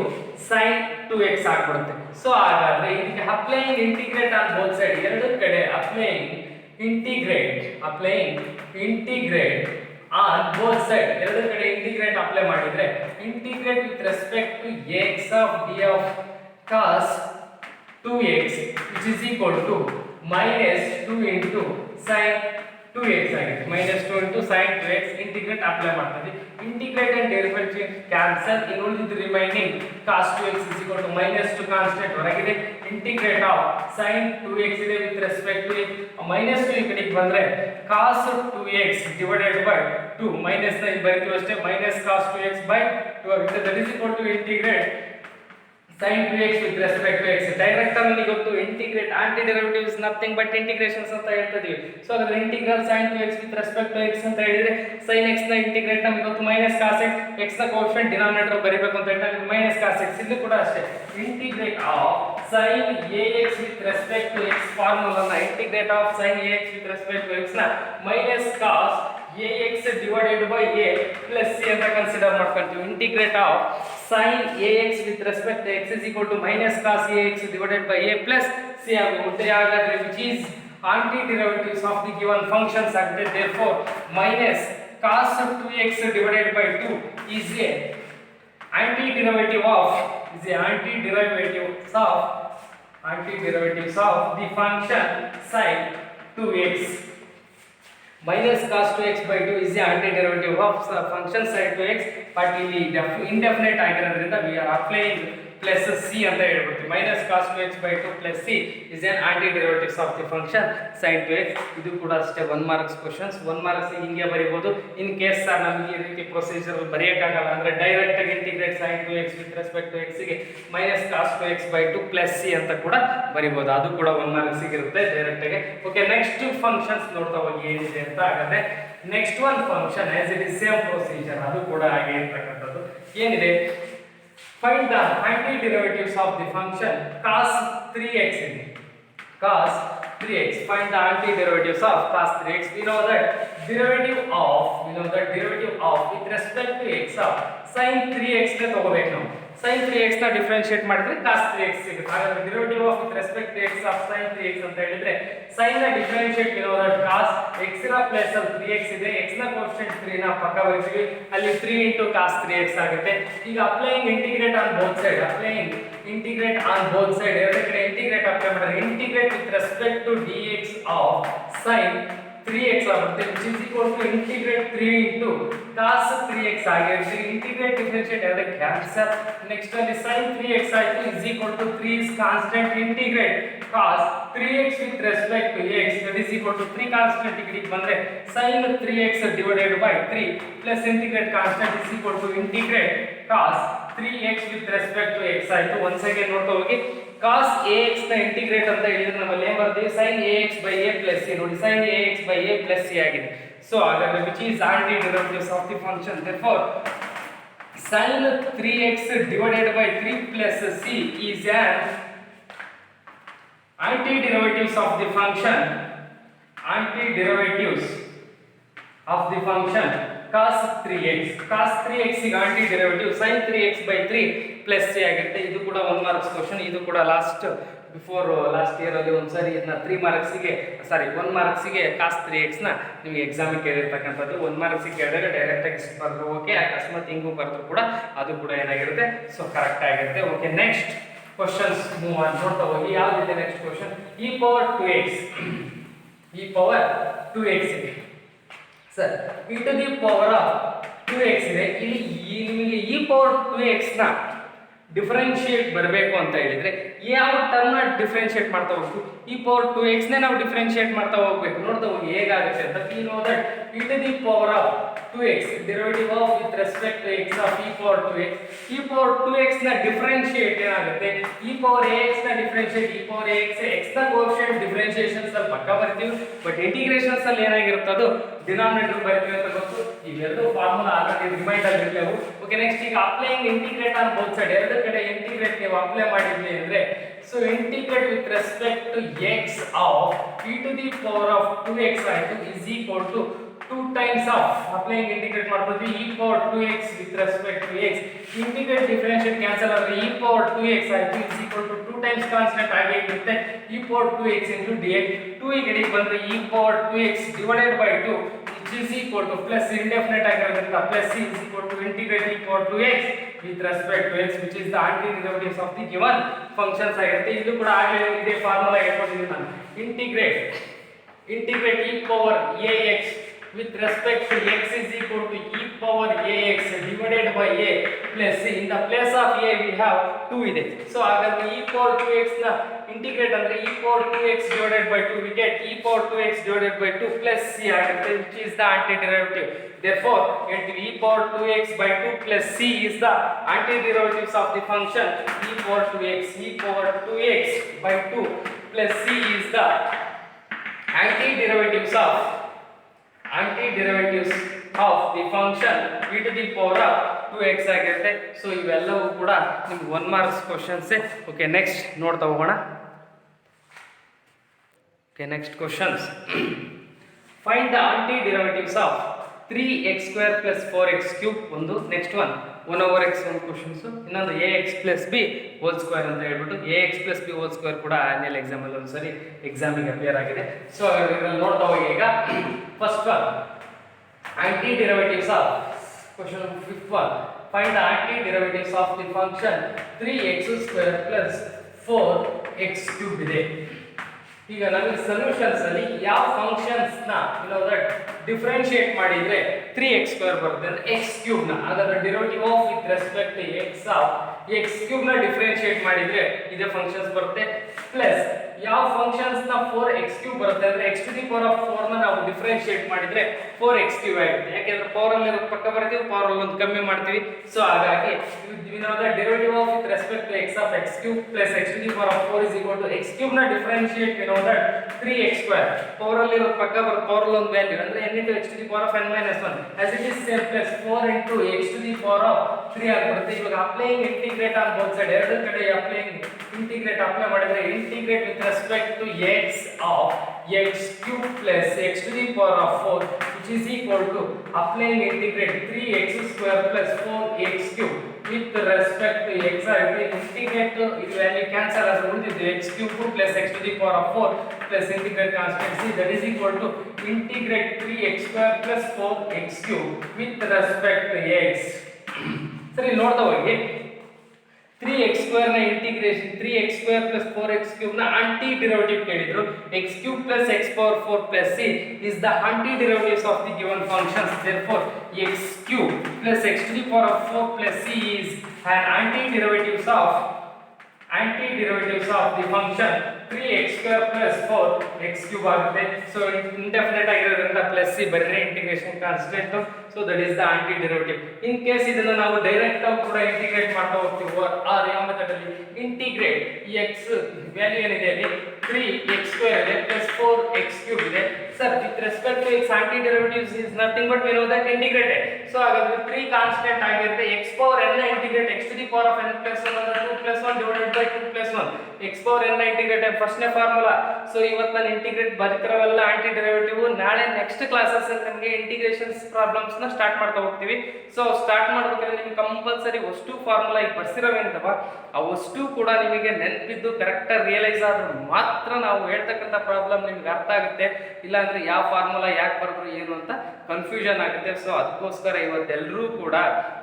sin 2x ಆಗಿಬಿಡುತ್ತೆ. ಸೊ ಹಾಗಾದ್ರೆ ಇದಕ್ಕೆ applying integrate on both side ಎರಡು ಕಡೆ applying integrate on both side ಎರಡು ಕಡೆ ಇಂಟಿಗ್ರೇಟ್ ಅಪ್ಲೈ ಮಾಡಿದ್ರೆ integrate with respect to x of d of cos 2x which is equal to minus 2 into sin 2x ಆಗಿದೆ. minus 2 into sin 2x integrate apply ಮಾಡ್ತೀವಿ. Integrate and derivative cancel. ಇನ್ನು ಉಳಿದಿದ್ದು remaining cos 2x is equal to minus 2 constant ಹೊರಗಿದೆ. ಇಂಟಿಗ್ರೇಟ್ ಆಫ್ sin 2x ಇದೆ ವಿತ್ ರೆಸ್ಪೆಕ್ಟ್ ಟು minus 2 ಈ ಕಡೆಗೆ ಬಂದ್ರೆ cos 2x divided by 2 minus ನ ಇಲ್ಲಿ ಬರೀತೀವಿ ಅಷ್ಟೇ minus cos 2x by 2 ಆಗುತ್ತೆ. that is equal to integrate sin 2x with respect to x. Direct ಆಗಿ ನಿಮಗೆ ಗೊತ್ತು integrate antiderivative is nothing but integrations ಅಂತ ಹೇಳ್ತಿದೀವಿ. ಸೊ ಅದರ integral sin 2x with respect to x ಅಂತ ಹೇಳಿದ್ರೆ sin x ನ ಇಂಟಿಗ್ರೇಟ್ ನಮಗೆ ಗೊತ್ತು minus cos x. x ನ ಕೋಎಫಿಷಿಯಂಟ್ ಡಿನಾಮಿನೇಟರ್ ಬರಿಬೇಕು ಅಂತ ಹೇಳಿದ್ರೆ minus cos x. ಇದು ಕೂಡ ಅಷ್ಟೇ integrate of sin ax with respect to x ಫಾರ್ಮುಲಾನ integrate of sin ax with respect to x ನ minus cos ax divided by a plus c ಅಂತ ಕನ್ಸಿಡರ್ ಮಾಡ್ಕೊಂತೀವಿ. Integrate of sin ax with respect to x is equal to minus cos ax divided by a plus c ಆಗುತ್ತೆ. ಹಾಗಾದ್ರೆ which is antiderivatives of the given functions ಆಗುತ್ತೆ. therefore minus cos 2x divided by 2 is a antiderivative of the function sin 2x. Minus cos 2x by 2 is the antiderivative of function sin 2x, but ಇಲ್ಲಿ indefinite ಆಗಿರೋದ್ರಿಂದ we are applying plus c ಅಂತ ಹೇಳ್ಬಿಡ್ತೀವಿ. minus cos 2x by 2 plus c is an antiderivative of the function sin 2x. ಇದು ಕೂಡ ಅಷ್ಟೇ 1 marks questions. 1 marks ಹಿಂಗೆ ಬರೀಬಹುದು. ಇನ್ ಕೇಸ್ ಸರ್ ನಮಗೆ ಈ ರೀತಿ ಪ್ರೊಸೀಜರ್ ಬರೆಯಕ್ಕಾಗಲ್ಲ ಅಂದ್ರೆ ಡೈರೆಕ್ಟ್ ಆಗಿ integrate sin 2x with respect to x ಗೆ minus cos 2x by 2 plus c ಅಂತ ಕೂಡ ಬರೀಬಹುದು. ಅದು ಕೂಡ 1 marks ಇರುತ್ತೆ ಡೈರೆಕ್ಟ್ ಆಗಿ. ಓಕೆ, ನೆಕ್ಸ್ಟ್ ಫಂಕ್ಷನ್ಸ್ ನೋಡ್ತಾ ಹೋಗಿ ಏನಿದೆ ಅಂತ. ಹಾಗಾದ್ರೆ next one function as it is same procedure, ಅದು ಕೂಡ ಹಾಗೆ ಇರತಕ್ಕಂಥದ್ದು. ಏನಿದೆ? Find the antiderivatives of the function cos 3x. Find the antiderivatives of cos 3x. We know that derivative of with respect to x of sin 3x ನ ತಗೋಬೇಕು ನಾವು. sin 3x ನ ಡಿಫರೆನ್ಶಿಯೇಟ್ ಮಾಡಿದ್ರೆ cos 3x ಸಿಗುತ್ತೆ. ಹಾಗಾದ್ರೆ derivative of with respect to x of sin 3x ಅಂತ ಹೇಳಿದ್ರೆ sin ನ differentiate we know that cos x ನ ಪ್ಲೇಸ್ ಅಲ್ಲಿ 3x ಇದೆ, x ನ ಕೋಎಫಿಷಿಯಂಟ್ 3 ನ ಪಕ್ಕ ಬರೀತೀವಿ, ಅಲ್ಲಿ 3 into cos 3x ಆಗುತ್ತೆ. ಈಗ applying integrate on both side, ಎರಡು ಕಡೆ ಇಂಟಿಗ್ರೇಟ್ ಅಪ್ಲೈ ಮಾಡಿದ್ರೆ integrate with respect to dx of sin 3x ಆಗುತ್ತೆ, which is equal to integrate 3 into cos 3x ಆಗಿರುತ್ತೆ. ಇಂಟಿಗ್ರೇಟ್ ಡಿಫರೆನ್ಶಿಯೇಟ್ ಆದ್ರೆ ಕ್ಯಾನ್ಸಲ್. ನೆಕ್ಸ್ಟ್ ಅಲ್ಲಿ sin 3x ಆಯ್ತು is equal to 3 is constant, integrate cos 3x with respect to x, that is equal to 3 constant degree ಬಂದ್ರೆ sin 3x divided by 3 plus integrate constant is equal to integrate cos 3x with respect to x ಆಯ್ತು. once again ನೋಡ್ತಾ ಹೋಗಿ cos ax ನ ಇಂಟಿಗ್ರೇಟ್ ಅಂತ ಹೇಳಿದ್ರೆ ನಮ್ಮಲ್ಲಿ ಏನು ಬರ್ತೀವಿ? sin ax by a plus c. ನೋಡಿ sin ax by a plus c ಆಗಿದೆ. ಸೊ ಹಾಗಾದ್ರೆ which is antiderivatives of the function, therefore sin 3x divided by 3 plus c is an antiderivatives of the function cos 3x. cos 3x ಗೆ antiderivative sin 3x by 3 plus c ಆಗುತ್ತೆ. ಇದು ಕೂಡ 1 marks ಕ್ವೆಶ್ಚನ್. ಇದು ಕೂಡ ಲಾಸ್ಟ್ ಇಯರ್ ಅಲ್ಲಿ ಒಂದ್ಸರಿ ಇದನ್ನ 1 marks ಗೆ cos 3x ನ ನಿಮಗೆ ಎಕ್ಸಾಮ್ ಕೇಳಿರ್ತಕ್ಕಂಥದ್ದು. 1 marks ಗೆ ಕೇಳಿದ್ರೆ ಡೈರೆಕ್ಟ್ ಆಗಿ ಬರ್ದ್ರು ಓಕೆ, ಅಕಸ್ಮಾತ್ ಹಿಂಗೂ ಬರ್ದ್ರು ಕೂಡ ಅದು ಕೂಡ ಏನಾಗಿರುತ್ತೆ, ಸೊ ಕರೆಕ್ಟ್ ಆಗಿರುತ್ತೆ. Okay, next questions move on ನೋಡ್ತಾ ಹೋಗಿ. ಯಾವ್ದಿದೆ next question? e power 2x ಇದೆ sir, e to the power of 2x ಇದೆ. ಇಲ್ಲಿ ನಿಮಗೆ e power 2x ನ ಡಿಫರೆನ್ಶಿಯೇಟ್ ಬರಬೇಕು ಅಂತ ಹೇಳಿದ್ರೆ ಯಾವ ಟರ್ಮ್ ನ ಡಿಫರೆನ್ಶಿಯೇಟ್ ಮಾಡ್ತಾ ಹೋಗ್ಬೇಕು? e power 2x ನೇ ನಾವು ಡಿಫರೆನ್ಶಿಯೇಟ್ ಮಾಡ್ತಾ ಹೋಗ್ಬೇಕು. ನೋಡ್ತಾ ಹೋಗಿ ಹೇಗಾಗುತ್ತೆ ಅಂತ. we know that e to the power of 2x derivative of with respect to x of e power 2x. e power 2x ನ ಡಿಫರೆನ್ಶಿಯೇಟ್ ಏನಾಗುತ್ತೆ? e power ax ನ ಡಿಫರೆನ್ಶಿಯೇಟ್ e power ax ನ ಕೋಎಫಿಷಿಯಂಟ್ ಡಿಫರೆನ್ಶಿಯೇಷನ್ಸ್ ಅಲ್ಲಿ ಪಕ್ಕ ಬರ್ತೀವಿ, ಬಟ್ ಇಂಟಿಗ್ರೇಷನ್ಸ್ ಅಲ್ಲಿ ಏನಾಗಿರುತ್ತೆ ಅದು ಡಿನಾಮಿನೇಟರ್ ಬರ್ತೀವಿ ಅಂತ ಗೊತ್ತು. ಇವೆರಡು ಫಾರ್ಮುಲಾ ಆಲ್ರೆಡಿ ರಿಮೈಂಡ್ ಆಗಿರ್ಲೇವು. ಓಕೆ, ನೆಕ್ಸ್ಟ್ ಈಗ applying integrate on both side, ಎರಡು ಕಡೆ ಇಂಟಿಗ್ರೇಟ್ ನೀವು ಅಪ್ಲೈ ಮಾಡಿದ್ವಿ ಅಂದ್ರೆ so integrate with respect to x of e to the power of 2x ಆಯ್ತು is equal to 2 times of applying integrate ಮಾಡ್ತೀವಿ e power 2x with respect to x. Integrate differentiate cancel ಆದ್ರೆ e power 2x ಆಯ್ತು is equal to 2 times constant ಆಗಿ ಇರುತ್ತೆ e power 2x into dx. 2 ಈ ಕಡೆಗೆ ಬಂದ್ರೆ e power 2x divided by 2 which is equal to plus indefinite ಆಗಿರೋದ್ರಿಂದ plus c is equal to integrate e power 2x with respect to x, which is the antiderivatives of the given functions ಆಗಿರುತ್ತೆ. ಇದು ಕೂಡ ಆಗಲೇ ಇದೇ ಫಾರ್ಮುಲಾ ಹೇಳ್ಕೊಂಡಿದ್ದೀನಿ ನಾನು. integrate e power ax with respect to x is equal to e power ax divided by a plus c. in the place of a we have 2 ಇದೆ. so ಹಾಗಾದ್ರೆ e power 2x ನ ಇಂಟಿಗ್ರೇಟ್ ಅಂದ್ರೆ e power 2x divided by 2 we get e power 2x divided by 2 plus c ಆಗುತ್ತೆ, which is the antiderivative. therefore e power 2x by 2 plus c is the antiderivatives of the function e power 2x by 2 plus c is the antiderivatives of the function e to the power of 2x ಆಗಿರುತ್ತೆ. ಸೊ ಇವೆಲ್ಲವೂ ಕೂಡ ನಿಮ್ಗೆ 1 marks ಕ್ವೆಶ್ಚನ್ಸ್. ಓಕೆ, ನೆಕ್ಸ್ಟ್ ನೋಡ್ತಾ ಹೋಗೋಣ. Okay, next questions. Find the antiderivatives of 3x square plus 4x cube ಒಂದು. ನೆಕ್ಸ್ಟ್ ಒನ್ 1/x ಒಂದು ಕ್ವೆಶ್ಚನ್ಸ್. ಇನ್ನೊಂದು ax plus b whole square ಅಂತ ಹೇಳ್ಬಿಟ್ಟು ax plus b whole square ಕೂಡ ಆನ್ಯುವಲ್ ಎಕ್ಸಾಮ್ ಅಲ್ಲಿ ಒಂದ್ಸರಿ ಎಕ್ಸಾಮಿಗೆ ಅಪಿಯರ್ ಆಗಿದೆ. ಸೊ ಇದರಲ್ಲಿ ನೋಡ್ತಾ ಹೋಗಿ ಈಗ first one Antiderivatives of question fifth one. Find the antiderivatives of the function 3x square plus 4x cube ಇದೆ. ಈಗ ನಮಗೆ ಸೊಲ್ಯೂಷನ್ಸ್ ಅಲ್ಲಿ ಯಾವ ಫಂಕ್ಷನ್ಸ್ ನ ಡಿಫರೆನ್ಶಿಯೇಟ್ ಮಾಡಿದ್ರೆ 3x ಸ್ಕ್ವೇರ್ ಬರುತ್ತೆ ಅಂದ್ರೆ x ಕ್ಯೂಬ್ ನ ಅದರ derivative of with respect to x of x cube ನ ಡಿಫರೆನ್ಶಿಯೇಟ್ ಮಾಡಿದ್ರೆ ಇದೇ ಫಂಕ್ಷನ್ಸ್ ಬರುತ್ತೆ ಪ್ಲಸ್ ಯಾವ ಫಂಕ್ಷನ್ಸ್ ನ 4x ಕ್ಯೂಬ್ ಬರುತ್ತೆ ಅಂದ್ರೆ x to the power of 4 ನ ನಾವು ಡಿಫರೆನ್ಶಿಯೇಟ್ ಮಾಡಿದ್ರೆ 4x ಕ್ಯೂಬ್ ಆಗುತ್ತೆ ಯಾಕೆಂದ್ರೆ ಪವರ್ ಅಲ್ಲಿ ಇರೋ ಪಕ್ಕ ಬರ್ತೀವಿ ಪವರ್ ಅಲ್ಲಿ ಒಂದು ಕಮ್ಮಿ ಮಾಡ್ತೀವಿ ಸೊ ಹಾಗಾಗಿ derivative of with respect to x of x cube plus x to the power of 4 is equal to x cube ನ differentiate that 3x square power ಅಲ್ಲಿ ಇರೋ ಪಕ್ಕ ಬರೋ ಪವರ್ ಅಲ್ಲಿ ಒಂದು ವ್ಯಾಲ್ಯೂ ಅಂದ್ರೆ n into x to the power of n minus 1 as it is same plus 4 into x to the power of 3 ಆಗಿರುತ್ತೆ ಇವಾಗ applying integrate on both side ಎರಡು ಕಡೆ ಅಪ್ಲೈಯಿಂಗ್ ಇಂಟಿಗ್ರೇಟ್ ಅಪ್ಲೈ ಮಾಡಿದ್ರೆ integrate with respect to x of x cube plus x to the power of 4 which is equal to applying integrate 3x square plus 4x cube with respect to x integrate this value cancel as ಉಳಿದಿದೆ x cube plus x to the power of 4 plus integrate constant c that is equal to integrate 3x square plus 4x cube with respect to x ಸರಿ ನೋಡ್ತಾ ಹೋಗಿ 3x square ನ integration 3x square plus 4x cube ನ ಆಂಟಿ ಡೆರಿವೇಟಿವ್ ಕೇಳಿದ್ರು x cube plus x power 4 plus c is the anti-derivatives of the given functions therefore x cube plus x to the power of 4 plus c is an anti-derivatives of the function 3x square plus 4x cube ಆಗುತ್ತೆ ಸೊ ಇಂಡೆಫಿನೆಟ್ ಆಗಿರೋದ್ರಿಂದ ಪ್ಲಸ್ ಸಿ ಬರೀ integration constant so that is the antiderivative in case ಇದನ್ನ ನಾವು ಡೈರೆಕ್ಟ್ ಆಗಿ ಕೂಡ ಇಂಟಿಗ್ರೇಟ್ ಮಾಡ್ತಾ ಹೋಗ್ತೀವಿ ಆರ್ ಯಾವ ಮೆಥಡ್ ಅಲ್ಲಿ ಇಂಟಿಗ್ರೇಟ್ x ವ್ಯಾಲ್ಯೂ ಏನಿದೆ ಅಲ್ಲಿ 3x square ಇದೆ ಪ್ಲಸ್ 4x cube ಇದೆ sir with respect to x antiderivatives is nothing but we know that integrated so ಹಾಗಾದ್ರೆ 3 ಕಾನ್ಸ್ಟೆಂಟ್ ಆಗಿರುತ್ತೆ x ಪವರ್ n ನ integrate x to the power of n plus 1 ಅಂದ್ರೆ 2 plus 1 divided by 2 plus 1 x power n ನ ಇಂಟಿಗ್ರೇಟ್ ಫಸ್ಟ್ ನೇ ಫಾರ್ಮುಲಾ ಸೊ ಇವತ್ತು ನಾನು ಇಂಟಿಗ್ರೇಟ್ ಬರೀತಿರವೆಲ್ಲ ಆಂಟಿ ಡೆರಿವೇಟಿವ್ ನಾಳೆ ನೆಕ್ಸ್ಟ್ ಕ್ಲಾಸಸ್ ಅಲ್ಲಿ ನಮಗೆ ಇಂಟಿಗ್ರೇಷನ್ಸ್ ಪ್ರಾಬ್ಲಮ್ಸ್ ನ ಸ್ಟಾರ್ಟ್ ಮಾಡ್ತಾ ಹೋಗ್ತೀವಿ ಸೊ ಸ್ಟಾರ್ಟ್ ಮಾಡಬೇಕಾದ್ರೆ ನಿಮಗೆ ಕಂಪಲ್ಸರಿ ಅಷ್ಟು ಫಾರ್ಮುಲಾ ಈಗ ಬರ್ಸಿರೋವೇಂತವ ಅವಷ್ಟು ಕೂಡ ನಿಮಗೆ ನೆನಪಿದ್ದು ಕರೆಕ್ಟ್ ಆಗಿ ರಿಯಲೈಸ್ ಆದ್ರೆ ಮಾತ್ರ ನಾವು ಹೇಳ್ತಕ್ಕಂಥ ಪ್ರಾಬ್ಲಮ್ ನಿಮ್ಗೆ ಅರ್ಥ ಆಗುತ್ತೆ ಇಲ್ಲ ಅಂದ್ರೆ ಯಾವ ಫಾರ್ಮುಲಾ ಯಾಕೆ ಬರೆದ್ರು ಏನು ಅಂತ ಕನ್ಫ್ಯೂಷನ್ ಆಗುತ್ತೆ ಸೊ ಅದಕ್ಕೋಸ್ಕರ ಇವತ್ತೆಲ್ಲರೂ ಕೂಡ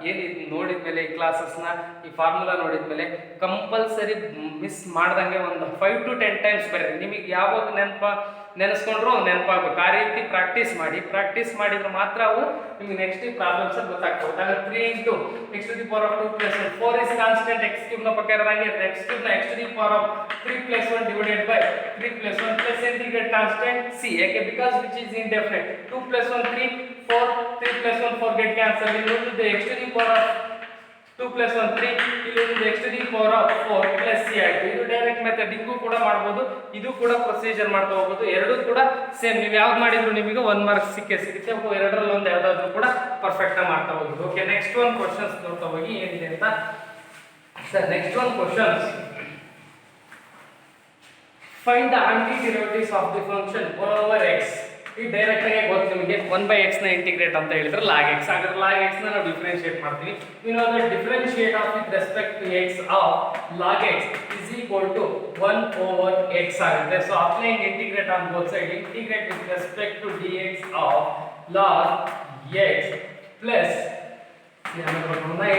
ಏನು ನೋಡಿದ್ಮೇಲೆ ಈ ಕ್ಲಾಸಸ್ನ ಈ ಫಾರ್ಮುಲಾ ನೋಡಿದ್ಮೇಲೆ ಕಂಪಲ್ಸರಿ ಮಿಸ್ ಮಾಡ್ದಂಗೆ ಒಂದು 5 to 10 ಟೈಮ್ಸ್ ಬರ್ರಿ ನಿಮಗೆ ಯಾವಾಗ ನೆನೆಸ್ಕೊಂಡ್ರು ನೆನಪಾಗಬೇಕು ಆ ರೀತಿ ಪ್ರಾಕ್ಟೀಸ್ ಮಾಡಿದ್ರೆ ಮಾತ್ರ ಅವು ನಿಮಗೆ ನೆಕ್ಸ್ಟ್ ಪ್ರಾಬ್ಲಮ್ಸ್ ಗೊತ್ತಾಗ್ತವೆ ಹಾಗಾದ್ರೆ 3 into x to the power of 2 plus 1 4 is constant x cube ನ ಪಕ್ಕ ಇರೋಂಗೆ x cube ನ x to the power of 3 plus 1 divided by 3 plus 1 plus integrate constant c ಯಾಕೆ because which is indefinite 2 plus 1 3 4 3 plus 1 4 get cancel ಇಲ್ಲಿ the x to the power of 2 plus 1 3 ಇಲ್ಲಿ x to the power of 4 plus c ಆಯ್ತು ಇದು ಡೈರೆಕ್ಟ್ ಮೆಥಡ್ ಹಿಂಗೂ ಕೂಡ ಮಾಡಬಹುದು ಇದು ಕೂಡ ಪ್ರೊಸೀಜರ್ ಮಾಡ್ತಾ ಹೋಗಬಹುದು ಎರಡೂ ಕೂಡ ಸೇಮ್ ನೀವು ಯಾವ್ದು ಮಾಡಿದ್ರು ನಿಮಗೆ 1 ಮಾರ್ಕ್ ಸಿಗುತ್ತೆ ಎರಡರಲ್ಲಿ ಒಂದು ಯಾವ್ದಾದ್ರು ಕೂಡ ಪರ್ಫೆಕ್ಟ್ ಆಗಿ ಮಾಡ್ತಾ ಹೋಗಬಹುದು ಓಕೆ ನೆಕ್ಸ್ಟ್ ಒನ್ ಕ್ವೆಶ್ಚನ್ಸ್ ನೋಡ್ತಾ ಹೋಗಿ ಏನಿದೆ ಅಂತ sir next one questions find the aunty-derivatives of the function 1 over x ಈ ಡೈರೆಕ್ಟ್ ಆಗಿ ಗೊತ್ತು ನಿಮಗೆ 1/x ನ ಇಂಟಿಗ್ರೇಟ್ ಅಂತ ಹೇಳಿದ್ರೆ log x ಹಾಗಾದ್ರೆ log x ನ ನಾವು ಡಿಫರೆನ್ಶಿಯೇಟ್ ಮಾಡ್ತೀವಿ we know that differentiate of with respect to x of log x is equal to 1 over x ಆಗುತ್ತೆ so applying integrate on both sides integrate with respect to dx of log x plus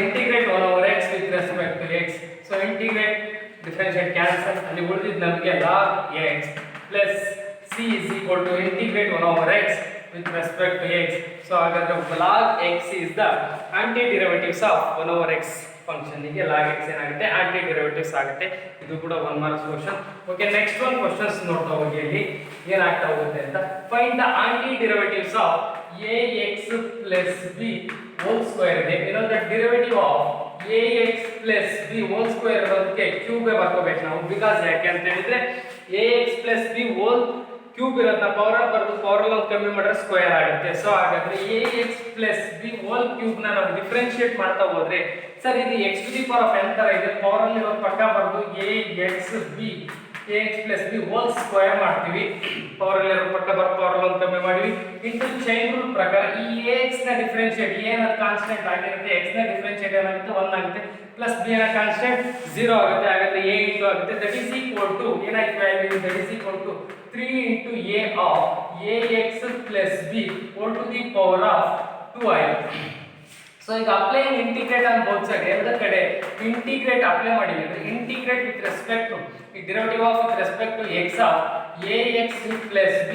integrate 1 over x with respect to x so integrate differentiate cancel ಅಲ್ಲಿ ಉಳಿದಿದ್ದು ನಮಗೆ log x plus c is equal to integrate 1 over x with respect to x so ಹಾಗಾದ್ರೆ log x is the anti-derivatives of 1 over x function ಗೆ log x ಏನಾಗುತ್ತೆ anti-derivatives ಆಗುತ್ತೆ ಇದು ಕೂಡ 1 marks question okay next one questions ನೋಡ್ತಾ ಹೋಗಿ ಇಲ್ಲಿ ಏನಾಗ್ತಾ ಹೋಗುತ್ತೆ ಅಂತ find the anti-derivatives of ax plus b whole square ಇದೆ you know the derivative of ax plus b whole square ಇರೋದಕ್ಕೆ ಕ್ಯೂಬ್ ಬರ್ಕೋಬೇಕು ನಾವು ಬಿಕಾಸ್ ಯಾಕೆ ಅಂತ ಹೇಳಿದ್ರೆ ax plus b whole cube ಇರೋದನ್ನ ಪವರ್ ಅಲ್ಲಿ ಬರೆದು ಪವರ್ ಅಲ್ಲಿ ಒಂದು ಕಮ್ಮಿ ಮಾಡಿದ್ರೆ ಸ್ಕ್ವೇರ್ ಆಗುತ್ತೆ ಸೊ ಹಾಗಾದ್ರೆ ax plus b whole cube ನ ನಾವು ಡಿಫರೆನ್ಶಿಯೇಟ್ ಮಾಡ್ತಾ ಹೋದ್ರೆ ಸರ್ ಇದು x to the power of n ತರ ಇದೆ ಪವರ್ ಅಲ್ಲಿ ಇರೋ ಪಕ್ಕ ಬರೆದು ax plus b whole square ಮಾಡ್ತೀವಿ ಪವರ್ ಅಲ್ಲಿ ಇರೋ ಪಕ್ಕ ಬರೆದು ಪವರ್ ಅಲ್ಲಿ ಒಂದು ಕಮ್ಮಿ ಮಾಡಿವಿ ಇಂಟು ಚೈನ್ ರೂಲ್ ಪ್ರಕಾರ ಈ ax ನ ಡಿಫರೆನ್ಶಿಯೇಟ್ a ನ ಕಾನ್ಸ್ಟೆಂಟ್ ಆಗಿರುತ್ತೆ x ನ ಡಿಫರೆನ್ಶಿಯೇಟ್ ಏನಾಗುತ್ತೆ 1 ಆಗುತ್ತೆ ಪ್ಲಸ್ b ನ ಕಾನ್ಸ್ಟೆಂಟ್ 0 ಆಗುತ್ತೆ ಹಾಗಾದ್ರೆ a into ಆಗುತ್ತೆ ದಟ್ ಈಸ್ ಈಕ್ವಲ್ ಟು ಏನಾಯ್ತು value that is equal to 3 into a of ax plus b whole to the power of 2i. So ಈಗ applying integrate on both side, ಎರಡು ಕಡೆ ಇಂಟಿಗ್ರೇಟ್ ಅಪ್ಲೈ ಮಾಡಿವಿ ಅಂದ್ರೆ ಇಂಟಿಗ್ರೇಟ್ ವಿತ್ ರೆಸ್ಪೆಕ್ಟ್ ಟು ಈ derivative of with respect to x of ax plus b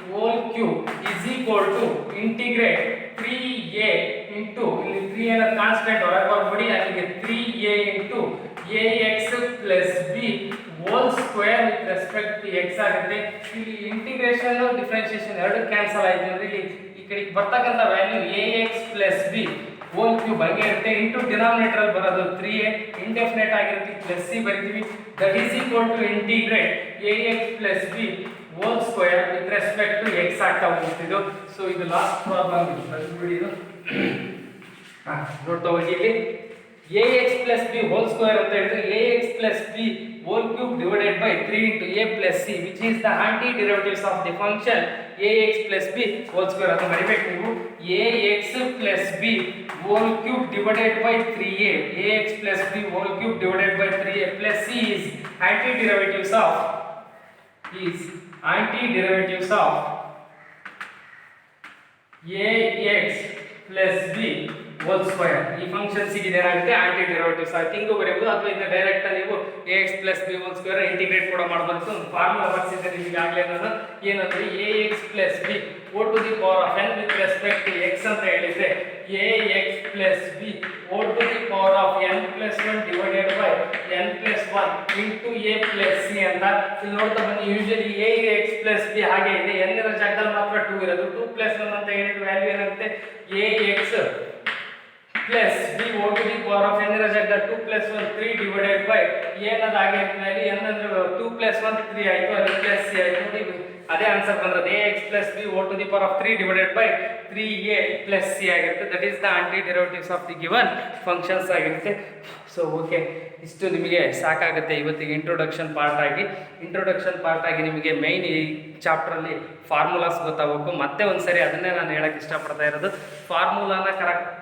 whole cube is equal to integrate 3a into ಇಲ್ಲಿ 3 ಅನ್ನ ಕಾನ್ಸ್ಟೆಂಟ್ ಹೊರಗೆ ಬರ್ಬಿಡಿ, ಅಲ್ಲಿಗೆ 3a into ax plus b whole square with respect to x ಆಗುತ್ತೆ. ಇಲ್ಲಿ ಇಂಟಿಗ್ರೇಷನ್ ಡಿಫರೆನ್ಷಿಯೇಷನ್ ಎರಡು ಕ್ಯಾನ್ಸಲ್ ಆಯ್ತು ಅಂದ್ರೆ ಇಲ್ಲಿ ಈ ಕಡೆ ಬರ್ತಕ್ಕಂಥ value ax plus b whole cube ಹಂಗೆ ಇರುತ್ತೆ, ಇಂಟು ಡಿನಾಮಿನೇಟರ್ ಅಲ್ಲಿ ಬರೋದು 3a ಇಂಡೆಫಿನೆಟ್ ಆಗಿರುತ್ತೆ ಪ್ಲಸ್ ಸಿ ಬರಿತೀವಿ. That is equal to integrate ax plus b whole square with respect to x ಆಗ್ತಾ ಹೋಗುತ್ತೆ ಇದು. ಸೊ ಇದು ಲಾಸ್ಟ್ ಪ್ರಾಬ್ಲಮ್ ಇದು ಬರ್ಬಿಡಿ ಇದು. ನೋಡ್ತಾ ಹೋಗಿ ಇಲ್ಲಿ ax plus b whole square ಅಂತ ಹೇಳಿದ್ರೆ ax plus b whole cube divided by 3 into a plus c which is the anti-derivatives of the function ax plus b whole square ಅಂತ ಬರಿಬೇಕು ನೀವು. ax plus b whole cube divided by 3a ax plus b whole cube divided by 3a plus c is anti-derivatives of ax plus b whole square. ಈ ಫಂಕ್ಷನ್ಸ್ ಗೆ ಏನಾಗುತ್ತೆ ಆಂಟಿ ಡೆರಿವೇಟಿವ್ಸ್ ಆಗುತ್ತೆ, ಹಿಂಗೂ ಬರೆಯಬಹುದು ಅಥವಾ ಇದನ್ನ ಡೈರೆಕ್ಟ್ ನೀವು ax plus b whole square integrate ಕೂಡ ಮಾಡಬಹುದು. ಒಂದು ಫಾರ್ಮುಲಾ ಬರ್ಸಿದ್ದೆ ನಿಮಗೆ ಆಗಲೇ ನಾನು, ಏನಂದ್ರೆ ax plus b o to the power of n with respect to x ಅಂತ ಹೇಳಿದ್ರೆ ax plus b o to the power of n plus 1 divided by n plus 1 into a plus c ಅಂತ. ಇಲ್ಲಿ ನೋಡ್ತಾ ಬನ್ನಿ, ಯೂಶುವಲಿ ax plus b ಹಾಗೆ ಇದೆ, n ನ ಜಾಗದಲ್ಲಿ ಮಾತ್ರ 2 ಇರೋದು. 2 plus 1 ಅಂತ ಹೇಳಿದ್ರೆ ವ್ಯಾಲ್ಯೂ ಏನಾಗುತ್ತೆ ax plus b o to the power of n ನ ಜಾಗ 2 plus 1 3 divided by ಏನದ ಆಗಿದೆ ವ್ಯಾಲ್ಯೂ n ಅಂದ್ರೆ 2 plus 1 3 ಆಯ್ತು, ಅಲ್ಲಿ plus c ಆಯ್ತು. ನೋಡಿ ಅದೇ ಆನ್ಸರ್ ಬಂದ್ರೆ ax plus b o to the power of 3 divided by 3a plus c ಆಗಿರುತ್ತೆ. That is the antiderivatives of the given functions ಆಗಿರುತ್ತೆ. ಸೊ ಓಕೆ, ಇಷ್ಟು ನಿಮಗೆ ಸಾಕಾಗುತ್ತೆ ಇವತ್ತಿಗೆ ಇಂಟ್ರೊಡಕ್ಷನ್ ಪಾರ್ಟ್ ಆಗಿ ನಿಮಗೆ ಮೈನ್ ಈ ಚಾಪ್ಟ್ರಲ್ಲಿ ಫಾರ್ಮುಲಾಸ್ ಗೊತ್ತಾಗಬೇಕು. ಮತ್ತೆ ಒಂದ್ಸರಿ ಅದನ್ನೇ ನಾನು ಹೇಳಕ್ಕೆ ಇಷ್ಟಪಡ್ತಾ ಇರೋದು, ಫಾರ್ಮುಲಾನ ಕರೆಕ್ಟ್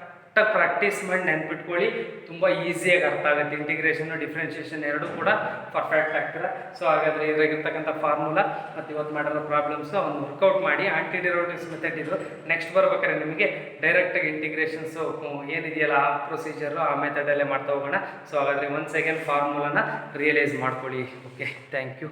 ಪ್ರಾಕ್ಟೀಸ್ ಮಾಡಿ ನೆನ್ಪಿಟ್ಕೊಳ್ಳಿ, ತುಂಬ ಈಸಿಯಾಗಿ ಅರ್ಥ ಆಗುತ್ತೆ. ಇಂಟಿಗ್ರೇಷನ್ ಡಿಫ್ರೆನ್ಷಿಯೇಷನ್ ಎರಡೂ ಕೂಡ ಪರ್ಫೆಕ್ಟ್ ಆಗ್ತಾರೆ. ಸೊ ಹಾಗಾದರೆ ಇದ್ರಾಗಿರ್ತಕ್ಕಂಥ ಫಾರ್ಮುಲಾ ಮತ್ತು ಇವತ್ತು ಮಾಡಿರೋ ಪ್ರಾಬ್ಲಮ್ಸು ಅವ್ನು ವರ್ಕೌಟ್ ಮಾಡಿ. ಆಂಟಿ ಡೆರಿವೇಟಿವ್ಸ್ ಮೆಥಡ್ ಇದು. ನೆಕ್ಸ್ಟ್ ಬರ್ಬೇಕಾದ್ರೆ ನಿಮಗೆ ಡೈರೆಕ್ಟಾಗಿ ಇಂಟಿಗ್ರೇಷನ್ಸು ಏನಿದೆಯಲ್ಲ ಆ ಪ್ರೊಸೀಜರು ಆ ಮೆಥಡಲ್ಲೇ ಮಾಡ್ತಾ ಹೋಗೋಣ. ಸೊ ಹಾಗಾದರೆ ಒನ್ಸ್ ಅಗೇನ್ ಫಾರ್ಮುಲಾನ ರಿಯಲೈಸ್ ಮಾಡ್ಕೊಳ್ಳಿ. Okay, thank you.